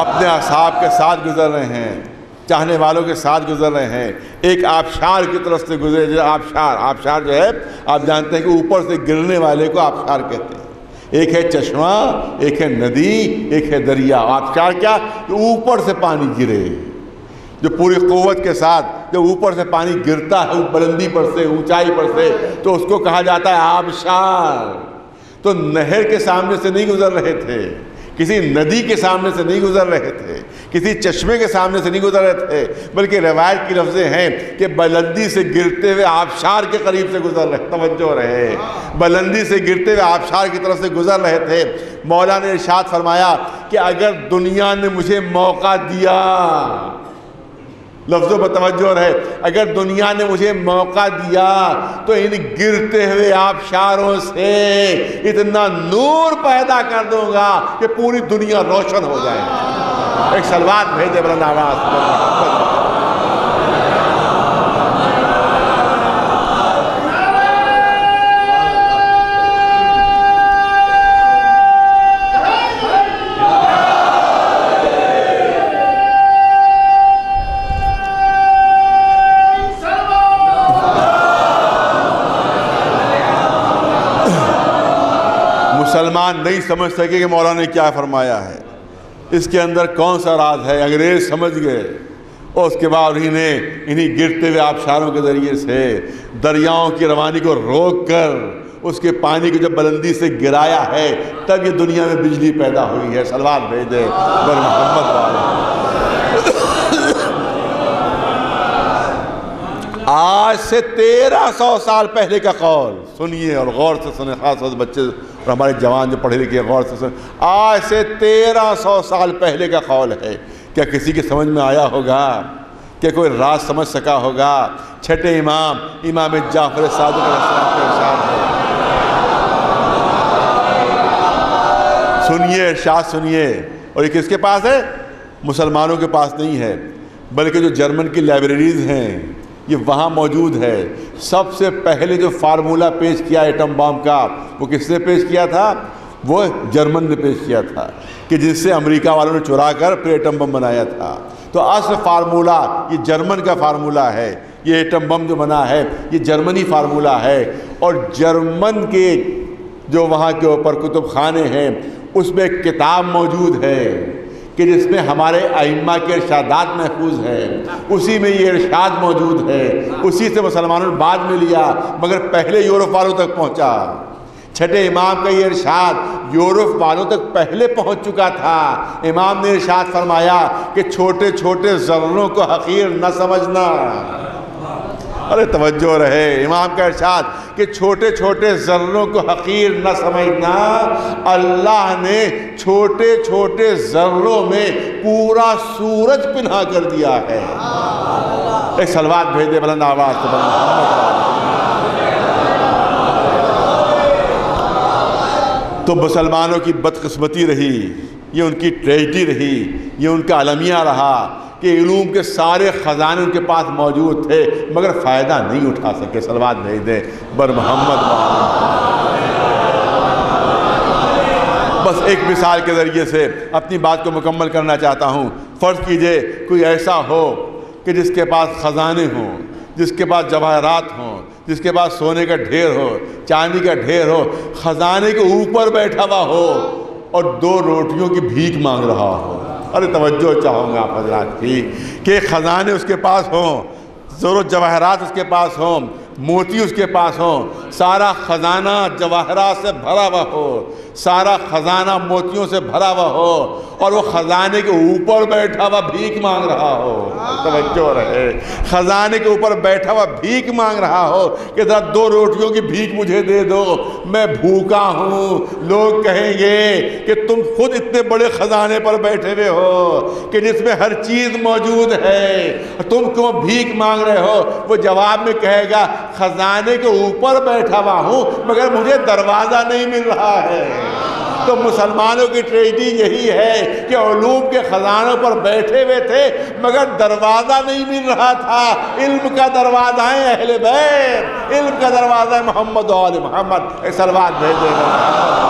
اپنے اصحاب کے ساتھ گزر رہے ہیں، چاہنے والوں کے ساتھ گزر رہے ہیں. ایک آبشار کی طرف سے گزرے، جو آبشار جو ہے آپ جانتے ہیں کہ اوپر سے گرنے والے کو آبشار کہتے ہیں. ایک ہے چشمہ، ایک ہے ندی، ایک ہے دریا. آبشار کیا؟ کہ اوپر سے پانی گرے، جو پوری قوت کے ساتھ جب اوپر سے پانی گرتا ہے بلندی پر سے، اونچائی پر سے، تو اس کو کہا جاتا ہے آبشار. تو نہر کے سامنے سے نہیں گزر رہے تھے، کسی ندی کے سامنے سے نہیں گزر رہے تھے، کسی چشمے کے سامنے سے نہیں گزر رہے تھے، بلکہ روایت کی لفظیں ہیں کہ بلندی سے گرتے ہوئے آبشار کے قریب سے گزر رہے. توجہ رہے، بلندی سے گرتے ہوئے آبشار کی طرف سے گزر رہے تھے. مولا نے ارشاد فرمایا کہ اگر دنیا نے مجھے موقع دیا لفظوں پر توجہ رہے، اگر دنیا نے مجھے موقع دیا تو ان گرتے ہوئے آبشاروں سے اتنا نور پیدا کر دوں گا کہ پوری دنیا روشن ہو جائے گی۔ ایک صلوات بھیجے بلند آواز پر۔ مسلمان نہیں سمجھ سکے کہ مولا نے کیا فرمایا ہے، اس کے اندر کون سا راز ہے۔ انگریز سمجھ گئے اور اس کے بعد انہیں گرتے ہوئے آبشاروں کے ذریعے سے دریاؤں کی روانی کو روک کر اس کے پانی کو جب بلندی سے گرایا ہے تب یہ دنیا میں بجلی پیدا ہوئی ہے۔ صلوات بھیج دے بر محمد والے۔ آج سے 1300 سال پہلے کا قول سنیے اور غور سے سنیں، خاص طور سے بچے اور ہمارے جوان جو پڑھے لکھے غور سے سنیں۔ آج سے 1300 سال پہلے کا قول ہے۔ کیا کسی کی سمجھ میں آیا ہوگا؟ کیا کوئی راز سمجھ سکا ہوگا؟ چھٹے امام جعفر صادق علیہ السلام کے ارشاد ہے، سنیے ارشاد سنیے۔ اور یہ کس کے پاس ہے؟ مسلمانوں کے پاس نہیں ہے، بلکہ جو جرمن کی لائبریریز ہیں یہ وہاں موجود ہے۔ سب سے پہلے جو فارمولہ پیش کیا ایٹم بم کا، وہ کس نے پیش کیا تھا؟ وہ جرمن نے پیش کیا تھا، کہ جس سے امریکہ والوں نے چرا کر پھر ایٹم بم بنایا تھا۔ تو اصل فارمولہ یہ جرمن کا فارمولہ ہے، یہ ایٹم بم جو بنا ہے یہ جرمنی فارمولہ ہے۔ اور جرمن کے جو وہاں کے اوپر کتب خانے ہیں اس میں ایک کتاب موجود ہے کہ جس میں ہمارے ائمہ کے ارشادات محفوظ ہیں، اسی میں یہ ارشاد موجود ہے، اسی سے مسلمانوں نے بعد میں لیا مگر پہلے یورپ والوں تک پہنچا۔ چھٹے امام کا یہ ارشاد یورپ والوں تک پہلے پہنچ چکا تھا۔ امام نے ارشاد فرمایا کہ چھوٹے چھوٹے ذروں کو حقیر نہ سمجھنا۔ ارے توجہ رہے، امام کا ارشاد کہ چھوٹے چھوٹے ذروں کو حقیر نہ سمجھنا۔ اللہ نے چھوٹے چھوٹے ذروں میں پورا سورج پنہا کر دیا ہے۔ ایک صلوات بھیج دے بلند آواز سے بلند محمد۔ تو مسلمانوں کی بدقسمتی رہی، یہ ان کی ٹریجڈی رہی، یہ ان کا المیہ رہا کہ علوم کے سارے خزانے ان کے پاس موجود تھے مگر فائدہ نہیں اٹھا سکے۔ صلوات بھیج دیں بر محمد۔ بس ایک مثال کے ذریعے سے اپنی بات کو مکمل کرنا چاہتا ہوں۔ فرض کیجئے کوئی ایسا ہو کہ جس کے پاس خزانے ہوں، جس کے پاس جواہرات ہوں، جس کے پاس سونے کا ڈھیر ہو، چاندی کا ڈھیر ہو، خزانے کے اوپر بیٹھا ہوا ہو اور 2 روٹیوں کی بھیک مانگ رہا ہو۔ ارے توجہ چاہوں گا آپ حضرات کی کہ خزانے اس کے پاس ہوں، زور و جواہرات اس کے پاس ہوں، موتی اس کے پاس ہوں، سارا خزانہ جواہرات سے بھرا ہوا ہو، سارا خزانہ موتیوں سے بھرا ہوا ہو اور وہ خزانے کے اوپر بیٹھا ہوا بھیک مانگ رہا ہو۔ توجہ رہے، خزانے کے اوپر بیٹھا ہوا بھیک مانگ رہا ہو کہ ذرا 2 روٹیوں کی بھیک مجھے دے دو، میں بھوکا ہوں۔ لوگ کہیں گے کہ تم خود اتنے بڑے خزانے پر بیٹھے ہوئے ہو کہ جس میں ہر چیز موجود ہے، تم کیوں بھیک مانگ رہے ہو؟ وہ جواب میں کہے گا خزانے کے اوپر بیٹھا ہوا ہوں مگر مجھے دروازہ نہیں مل رہا ہے۔ تو مسلمانوں کی ٹریجڈی یہی ہے کہ علوم کے خزانوں پر بیٹھے ہوئے تھے مگر دروازہ نہیں مل رہا تھا۔ علم کا دروازہ ہے اہل بیت، علم کا دروازہ ہے محمد و آل محمد۔ ایک صلوات بھیج دے گا۔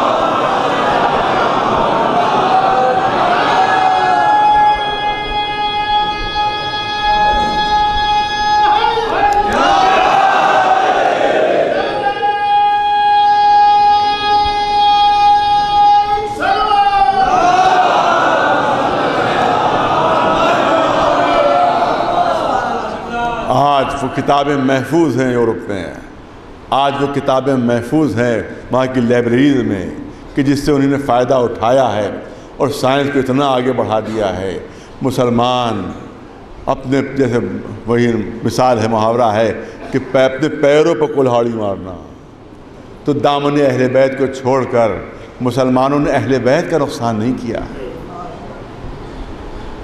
وہ کتابیں محفوظ ہیں یورپ میں، آج وہ کتابیں محفوظ ہیں وہاں کی لائبریریز میں کہ جس سے انہوں نے فائدہ اٹھایا ہے اور سائنس کو اتنا آگے بڑھا دیا ہے۔ مسلمان اپنے جیسے وہی مثال ہے، محاورہ ہے کہ اپنے پیروں پر کلہاڑی مارنا، تو دامن اہل بیت کو چھوڑ کر مسلمانوں نے اہل بیت کا نقصان نہیں کیا،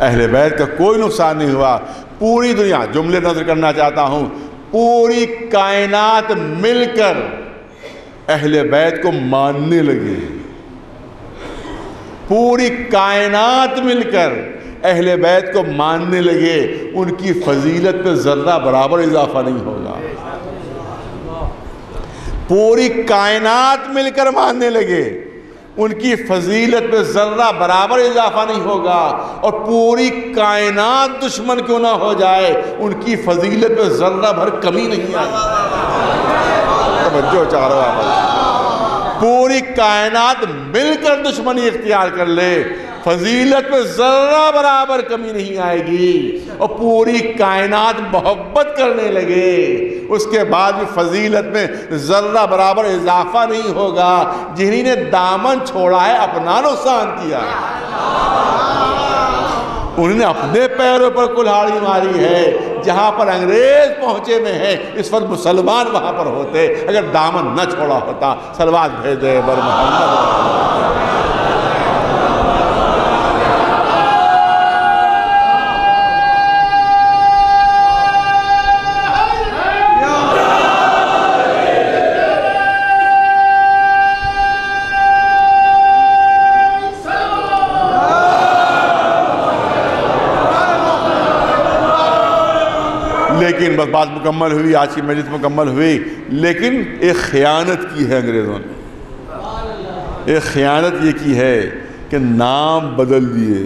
اہل بیت کا کوئی نقصان نہیں ہوا۔ پوری دنیا، جملے نظر کرنا چاہتا ہوں، پوری کائنات مل کر اہل بیت کو ماننے لگے، پوری کائنات مل کر اہل بیت کو ماننے لگے، ان کی فضیلت پہ ذرہ برابر اضافہ نہیں ہوگا۔ پوری کائنات مل کر ماننے لگے، ان کی فضیلت پہ ذرہ برابر اضافہ نہیں ہوگا، اور پوری کائنات دشمن کیوں نہ ہو جائے، ان کی فضیلت پہ ذرہ بھر کمی نہیں آئی۔ توجہ چاہ رہا ہے، پوری کائنات مل کر دشمنی اختیار کر لے، فضیلت پہ ذرہ برابر کمی نہیں آئے گی، اور پوری کائنات محبت کرنے لگے، اس کے بعد بھی فضیلت میں ذرہ برابر اضافہ نہیں ہوگا۔ جنہی نے دامن چھوڑا ہے اپنا نقصان کیا، انہوں نے اپنے پیروں پر کلہاڑی ماری ہے۔ جہاں پر انگریز پہنچے میں ہیں، اس وقت مسلمان وہاں پر ہوتے اگر دامن نہ چھوڑا ہوتا۔ صلوات بھیجے بر محمد۔ لیکن بس بات مکمل ہوئی، آج کی مجلس مکمل ہوئی، لیکن ایک خیانت کی ہے انگریزوں نے، ایک خیانت یہ کی ہے کہ نام بدل دیے،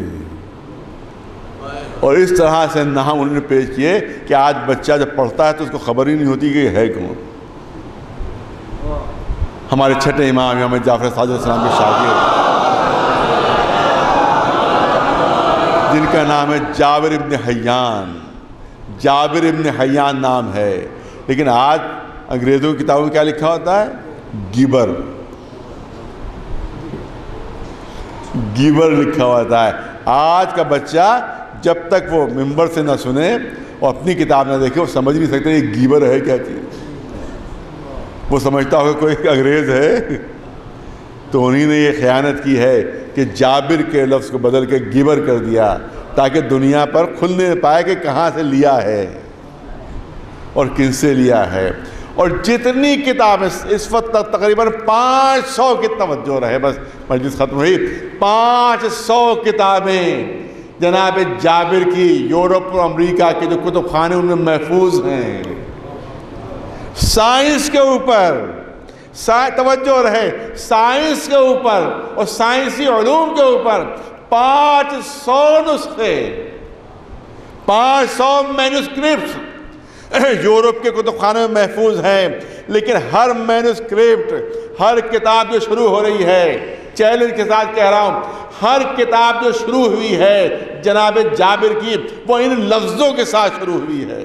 اور اس طرح سے نام انہوں نے پیش کیے کہ آج بچہ جب پڑھتا ہے تو اس کو خبر ہی نہیں ہوتی کہ یہ ہے کون۔ ہمارے چھٹے امام امام جعفر صادق علیہ السلام کے شاگرد، جن کا نام ہے جابر ابن حیان، جابر ابن حیان نام ہے، لیکن آج انگریزوں کی کتابوں میں کیا لکھا ہوتا ہے؟ گیبر، گیبر لکھا ہوتا ہے۔ آج کا بچہ جب تک وہ ممبر سے نہ سنے اور اپنی کتاب نہ دیکھے، وہ سمجھ نہیں سکتے یہ گیبر ہے کیا چیز۔ وہ سمجھتا ہوگا کوئی انگریز ہے، تو انہی نے یہ خیانت کی ہے کہ جابر کے لفظ کو بدل کے گیبر کر دیا، تاکہ دنیا پر کھلنے پائے کہ کہاں سے لیا ہے اور کن سے لیا ہے۔ اور جتنی کتابیں اس وقت تک تقریباً 500 کی توجہ رہے، بس مجلس ختم ہوئی، 500 کتابیں جناب جابر کی یورپ اور امریکہ کے جو کتب خانے ان میں محفوظ ہیں، سائنس کے اوپر، توجہ رہے، سائنس کے اوپر اور سائنسی علوم کے اوپر 500 نسخے، 500 مینوسکرپٹس یورپ کے کتب خانے میں محفوظ ہیں۔ لیکن ہر مینوسکرپٹ، ہر کتاب جو شروع ہو رہی ہے، چیلنج کے ساتھ کہہ رہا ہوں، ہر کتاب جو شروع ہوئی ہے جناب جابر کی، وہ ان لفظوں کے ساتھ شروع ہوئی ہے۔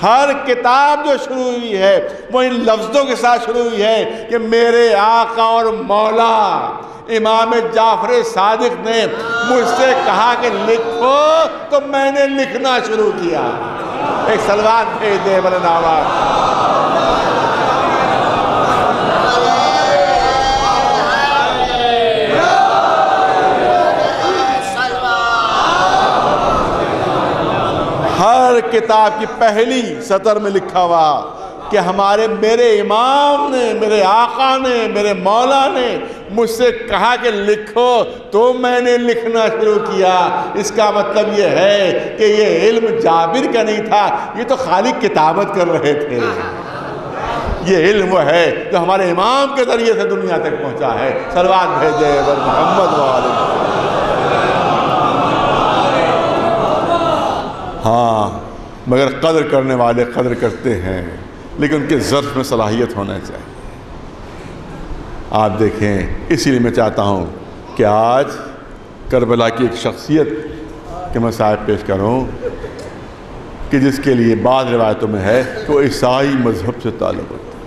ہر کتاب جو شروع ہوئی ہے وہ ان لفظوں کے ساتھ شروع ہوئی ہے کہ میرے آقا اور مولا امام جعفر صادق نے مجھ سے کہا کہ لکھو، تو میں نے لکھنا شروع کیا۔ ایک صلوات بھیج دے بلند آواز۔ ہر کتاب کی پہلی سطر میں لکھا ہوا کہ میرے امام نے، میرے آقا نے، میرے مولا نے مجھ سے کہا کہ لکھو، تو میں نے لکھنا شروع کیا۔ اس کا مطلب یہ ہے کہ یہ علم جابر کا نہیں تھا، یہ تو خالی کتابت کر رہے تھے۔ یہ علم وہ ہے جو ہمارے امام کے ذریعے سے دنیا تک پہنچا ہے۔ صلوات بھیجے محمد وآلہ۔ ہاں، مگر قدر کرنے والے قدر کرتے ہیں، لیکن ان کے ظرف میں صلاحیت ہونا چاہیے۔ آپ دیکھیں، اسی لیے میں چاہتا ہوں کہ آج کربلا کی ایک شخصیت کے مصائب پیش کروں کہ جس کے لیے بعض روایتوں میں ہے کہ وہ عیسائی مذہب سے تعلق رکھتے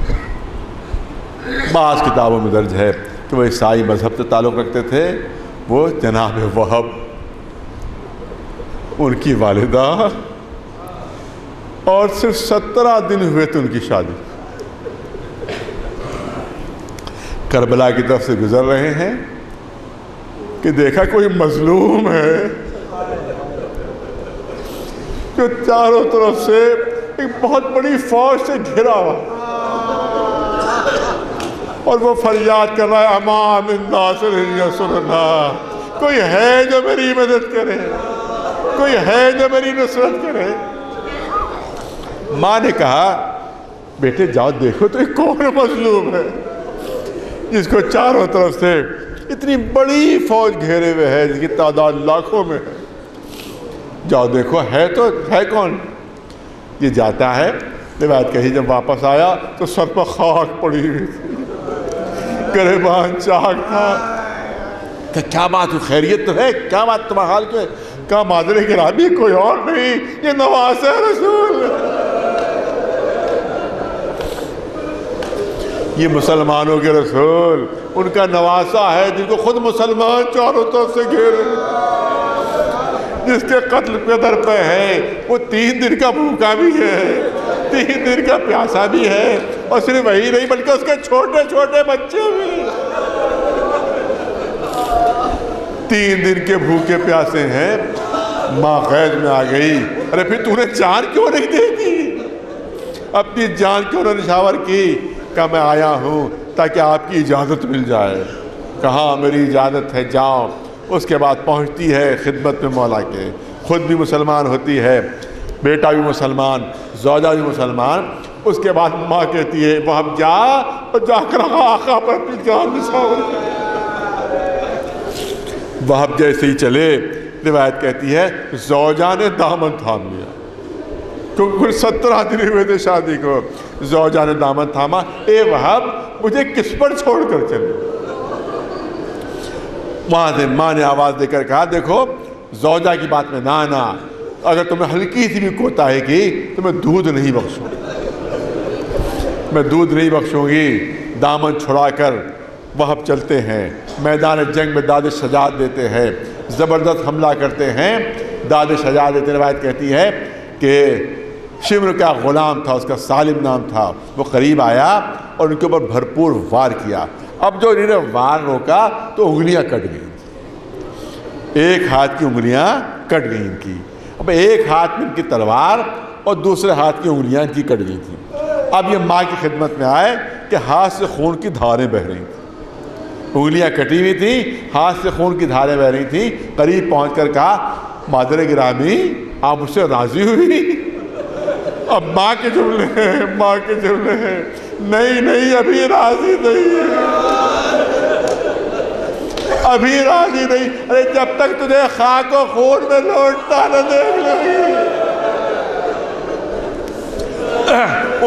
تھے، بعض کتابوں میں درج ہے کہ وہ عیسائی مذہب سے تعلق رکھتے تھے۔ وہ جناب وہب، ان کی والدہ، اور صرف 17 دن ہوئے تھے ان کی شادی۔ کربلا کی طرف سے گزر رہے ہیں کہ دیکھا کوئی مظلوم ہے، جو چاروں طرف سے ایک بہت بڑی فوج سے گھرا ہوا، اور وہ فریاد کر رہا ہے اما من ناصر ینصرنا، کوئی ہے جو میری مدد کرے، کوئی ہے جو میری نصرت کرے۔ ماں نے کہا بیٹے جاؤ دیکھو تو یہ کون مظلوم ہے جس کو چاروں طرف سے اتنی بڑی فوج گھیرے ہوئے ہے، جس کی تعداد لاکھوں میں ہے، جاؤ دیکھو ہے تو ہے کون۔ یہ جاتا ہے، روایت کہی جب واپس آیا تو سر پر خاک پڑی ہوئی تھی، گریبان چاک تھا۔ کہ کیا بات ہے، خیریت تو ہے، کیا بات تمہارا حال کیوں ہے؟ کہا مادر گرامی کوئی اور نہیں، یہ نواز رسول، یہ مسلمانوں کے رسول، ان کا نواسا ہے جن کو خود مسلمان چاروں طرف سے گھیرے، جس کے قتل پہ در پہ ہے، وہ 3 دن کا بھوکا بھی ہے، 3 دن کا پیاسا بھی ہے، اور صرف وہی نہیں بلکہ اس کے چھوٹے چھوٹے بچے بھی 3 دن کے بھوکے پیاسے ہیں۔ ماں غیظ میں آ گئی، ارے پھر تو نے جان کیوں نہیں دے دی، اپنی جان کیوں نے نشاور کی؟ کہ میں آیا ہوں تاکہ آپ کی اجازت مل جائے۔ کہا میری اجازت ہے، جاؤ۔ اس کے بعد پہنچتی ہے خدمت میں مولا کے، خود بھی مسلمان ہوتی ہے، بیٹا بھی مسلمان، زوجہ بھی مسلمان۔ اس کے بعد ماں کہتی ہے وہاں جا، اور جا کر آقا پر اپنی جان نثار کر۔ وہاں جیسے ہی چلے، روایت کہتی ہے زوجہ نے دامن تھام لیا، کیونکہ 17 دن ہوئے تھے شادی کو۔ زوجہ نے دامن تھاما، اے وہاب مجھے کس پر چھوڑ کر چلے؟ وہاں سے ماں نے آواز دے کر کہا دیکھو زوجہ کی بات میں نہ آنا، اگر تمہیں ہلکی سی بھی کوتاہی کی تو میں دودھ نہیں بخشوں گی، میں دودھ نہیں بخشوں گی۔ دامن چھڑا کر وہاب چلتے ہیں، میدان جنگ میں داد شجاعت دیتے ہیں، زبردست حملہ کرتے ہیں، داد شجاعت دیتے۔ روایت کہتی ہے کہ شمر کا غلام تھا، اس کا سالم نام تھا، وہ قریب آیا اور ان کے اوپر بھرپور وار کیا۔ اب جو انہوں نے وار روکا تو انگلیاں کٹ گئیں، ایک ہاتھ کی انگلیاں کٹ گئیں ان کی۔ اب ایک ہاتھ میں ان کی تلوار اور دوسرے ہاتھ کی انگلیاں ان کی کٹ گئی تھیں۔ اب یہ ماں کی خدمت میں آئے کہ ہاتھ سے خون کی دھاریں بہہ رہی تھیں، انگلیاں کٹی ہوئی تھیں، ہاتھ سے خون کی دھاریں بہہ رہی تھیں۔ قریب پہنچ کر کہا مادر گرامی آپ مجھ سے راضی ہوئی؟ اب ماں کے جملے ہیں، ماں کے جملے ہیں، نہیں نہیں ابھی راضی نہیں ہے، ابھی راضی نہیں، ارے جب تک تجھے خاک و خون میں لوٹتا نہ دیکھ لیں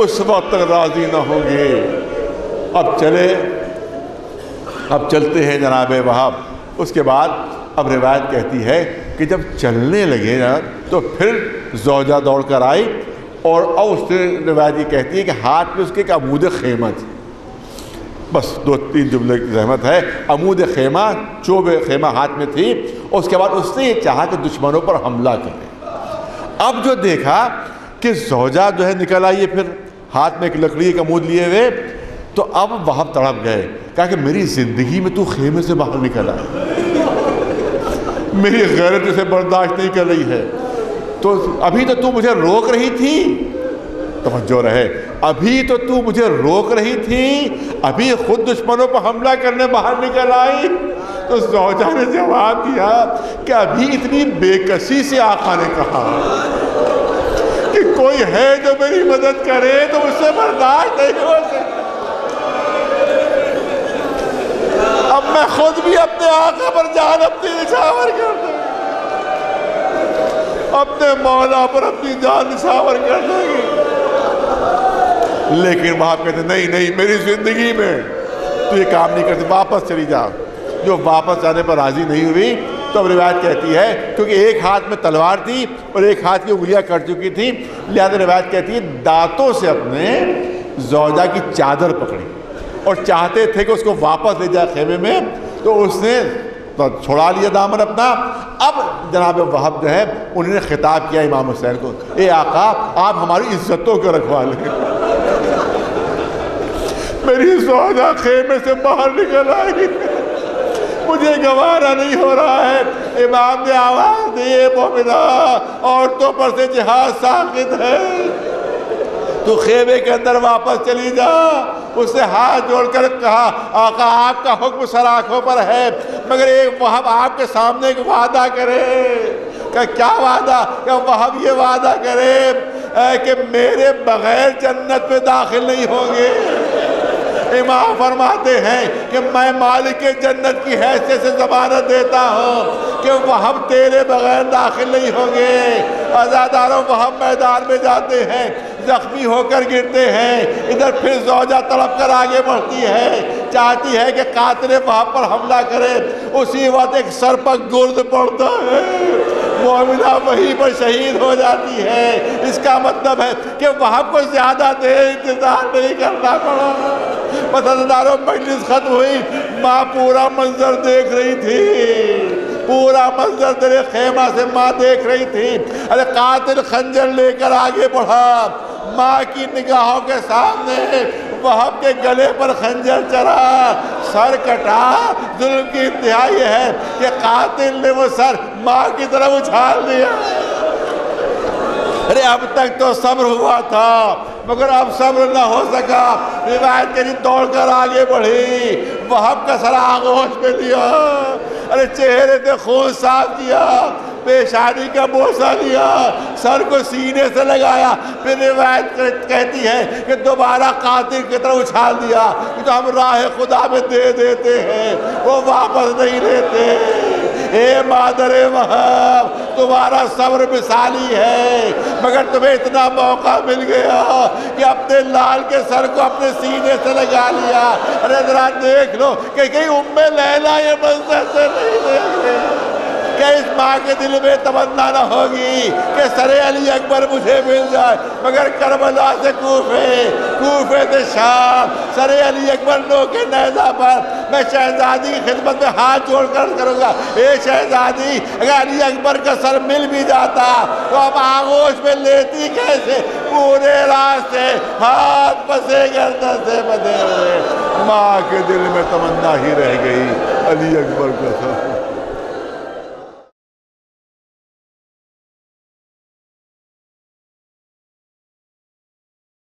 اس وقت تک راضی نہ ہوں گے۔ اب چلتے ہیں جناب وہاب۔ اس کے بعد اب روایت کہتی ہے کہ جب چلنے لگے نا تو پھر زوجہ دوڑ کر آئی، اور اس سے روایت یہ کہتی ہے کہ ہاتھ میں اس کے ایک عمود خیمہ تھی، بس 2-3 جملے کی زحمت ہے، عمود خیمہ، چوب خیمہ ہاتھ میں تھی۔ اور اس کے بعد اس نے یہ چاہا کہ دشمنوں پر حملہ کرے۔ اب جو دیکھا کہ زوجہ جو ہے نکل آئی ہے پھر ہاتھ میں ایک لکڑی کا عمود لیے ہوئے، تو اب وہاں تڑپ گئے، کہا کہ میری زندگی میں تو خیمے سے باہر نکل آئی، میری غیرت اسے برداشت نہیں کر رہی ہے، تو ابھی تو مجھے روک رہی تھی، توجہ رہے، ابھی تو مجھے روک رہی تھی، ابھی خود دشمنوں پر حملہ کرنے باہر نکل آئی۔ تو زوجہ نے جواب دیا کہ ابھی اتنی بے کسی سے آقا نے کہا کہ کوئی ہے جو میری مدد کرے تو مجھ سے برداشت نہیں ہو سکتا، اب میں خود بھی اپنے آقا پر جان اپنی نچھاور کر دوں، اپنے مولا پر اپنی جان نچھاور کر دیں گے۔ لیکن وہاں کہتے نہیں نہیں میری زندگی میں تو یہ کام نہیں کرتے، واپس چلی جا۔ جو واپس جانے پر راضی نہیں ہوئی تو اب روایت کہتی ہے کیونکہ ایک ہاتھ میں تلوار تھی اور ایک ہاتھ کی انگلیاں کٹ چکی تھیں، لہذا روایت کہتی ہے دانتوں سے اپنے زوجہ کی چادر پکڑی اور چاہتے تھے کہ اس کو واپس لے جائے خیمے میں، تو اس نے چھوڑا لیا دامن اپنا۔ اب جناب وہاب جو ہے انہوں نے خطاب کیا امام حسین کو، اے آقا آپ ہماری عزتوں کو رکھوا لیں، میری زوجہ خیمے سے باہر نکل آئی، مجھے گوارا نہیں ہو رہا ہے، امام نے آواز دی مومنہ عورتوں پر سے جہاد ساقط ہے، تو خیمے کے اندر واپس چلی جا۔ اس نے ہاتھ جوڑ کر کہا آقا آپ کا حکم سر آنکھوں پر ہے، مگر ایک وہب آپ کے سامنے ایک وعدہ کرے۔ کہ کیا وعدہ؟ کہ وہب یہ وعدہ کرے کہ میرے بغیر جنت میں داخل نہیں ہوں گے۔ امام فرماتے ہیں کہ میں مالک جنت کی حیثیت سے ضمانت دیتا ہوں کہ وہب تیرے بغیر داخل نہیں ہوں گے۔ عزاداروں وہب میدان میں جاتے ہیں، زخمی ہو کر گرتے ہیں، ادھر پھر زوجہ تڑپ کر آگے بڑھتی ہے، چاہتی ہے کہ قاتل وہب پر حملہ کرے، اسی وقت ایک سر پر گرد پڑتا ہے، مومنہ وہیں پر شہید ہو جاتی ہے۔ اس کا مطلب ہے کہ وہب کو زیادہ دیر انتظار نہیں کرنا پڑا۔ پسنداروں مجلس ختم ہوئی، ماں پورا منظر دیکھ رہی تھی، پورا منظر تیرے خیمہ سے ماں دیکھ رہی تھی۔ ارے قاتل خنجر لے کر آگے بڑھا، ماں کی نگاہوں کے سامنے وہب کے گلے پر خنجر چڑھا، سر کٹا۔ ظلم کی انتہا یہ ہے کہ قاتل نے وہ سر ماں کی طرف اچھال دیا۔ ارے اب تک تو صبر ہوا تھا مگر اب صبر نہ ہو سکا، روایت کے لیے دوڑ کر آگے بڑھی، وہب کا سر آغوش میں لیا، ارے چہرے سے خون صاف کیا، پیشانی کا بوسہ لیا، سر کو سینے سے لگایا، پھر روایت کہتی ہے کہ دوبارہ قاتل کی طرف اچھال دیا کہ تو ہم راہ خدا میں دے دیتے ہیں، وہ واپس نہیں لیتے۔ اے مادر وہب تمہارا صبر مثالی ہے، مگر تمہیں اتنا موقع مل گیا کہ اپنے لال کے سر کو اپنے سینے سے لگا لیا۔ ارے ذرا دیکھ لو کہ کہیں ام لیلا یہ منظر سے نہیں دیکھ رہے کہ اس ماں کے دل میں تمنا نہ ہوگی کہ سر علی اکبر مجھے مل جائے، مگر کربلا سے کوفے سے شام، سر علی اکبر نو کے نیزہ پر میں شہزادی کی خدمت میں ہاتھ جوڑ کر کروں گا۔ اے شہزادی اگر علی اکبر کا سر مل بھی جاتا تو اب آغوش میں لیتی کیسے؟ پورے راستے ہاتھ پسے گردن سے بدے ہوئے، ماں کے دل میں تمنا ہی رہ گئی علی اکبر کا سر۔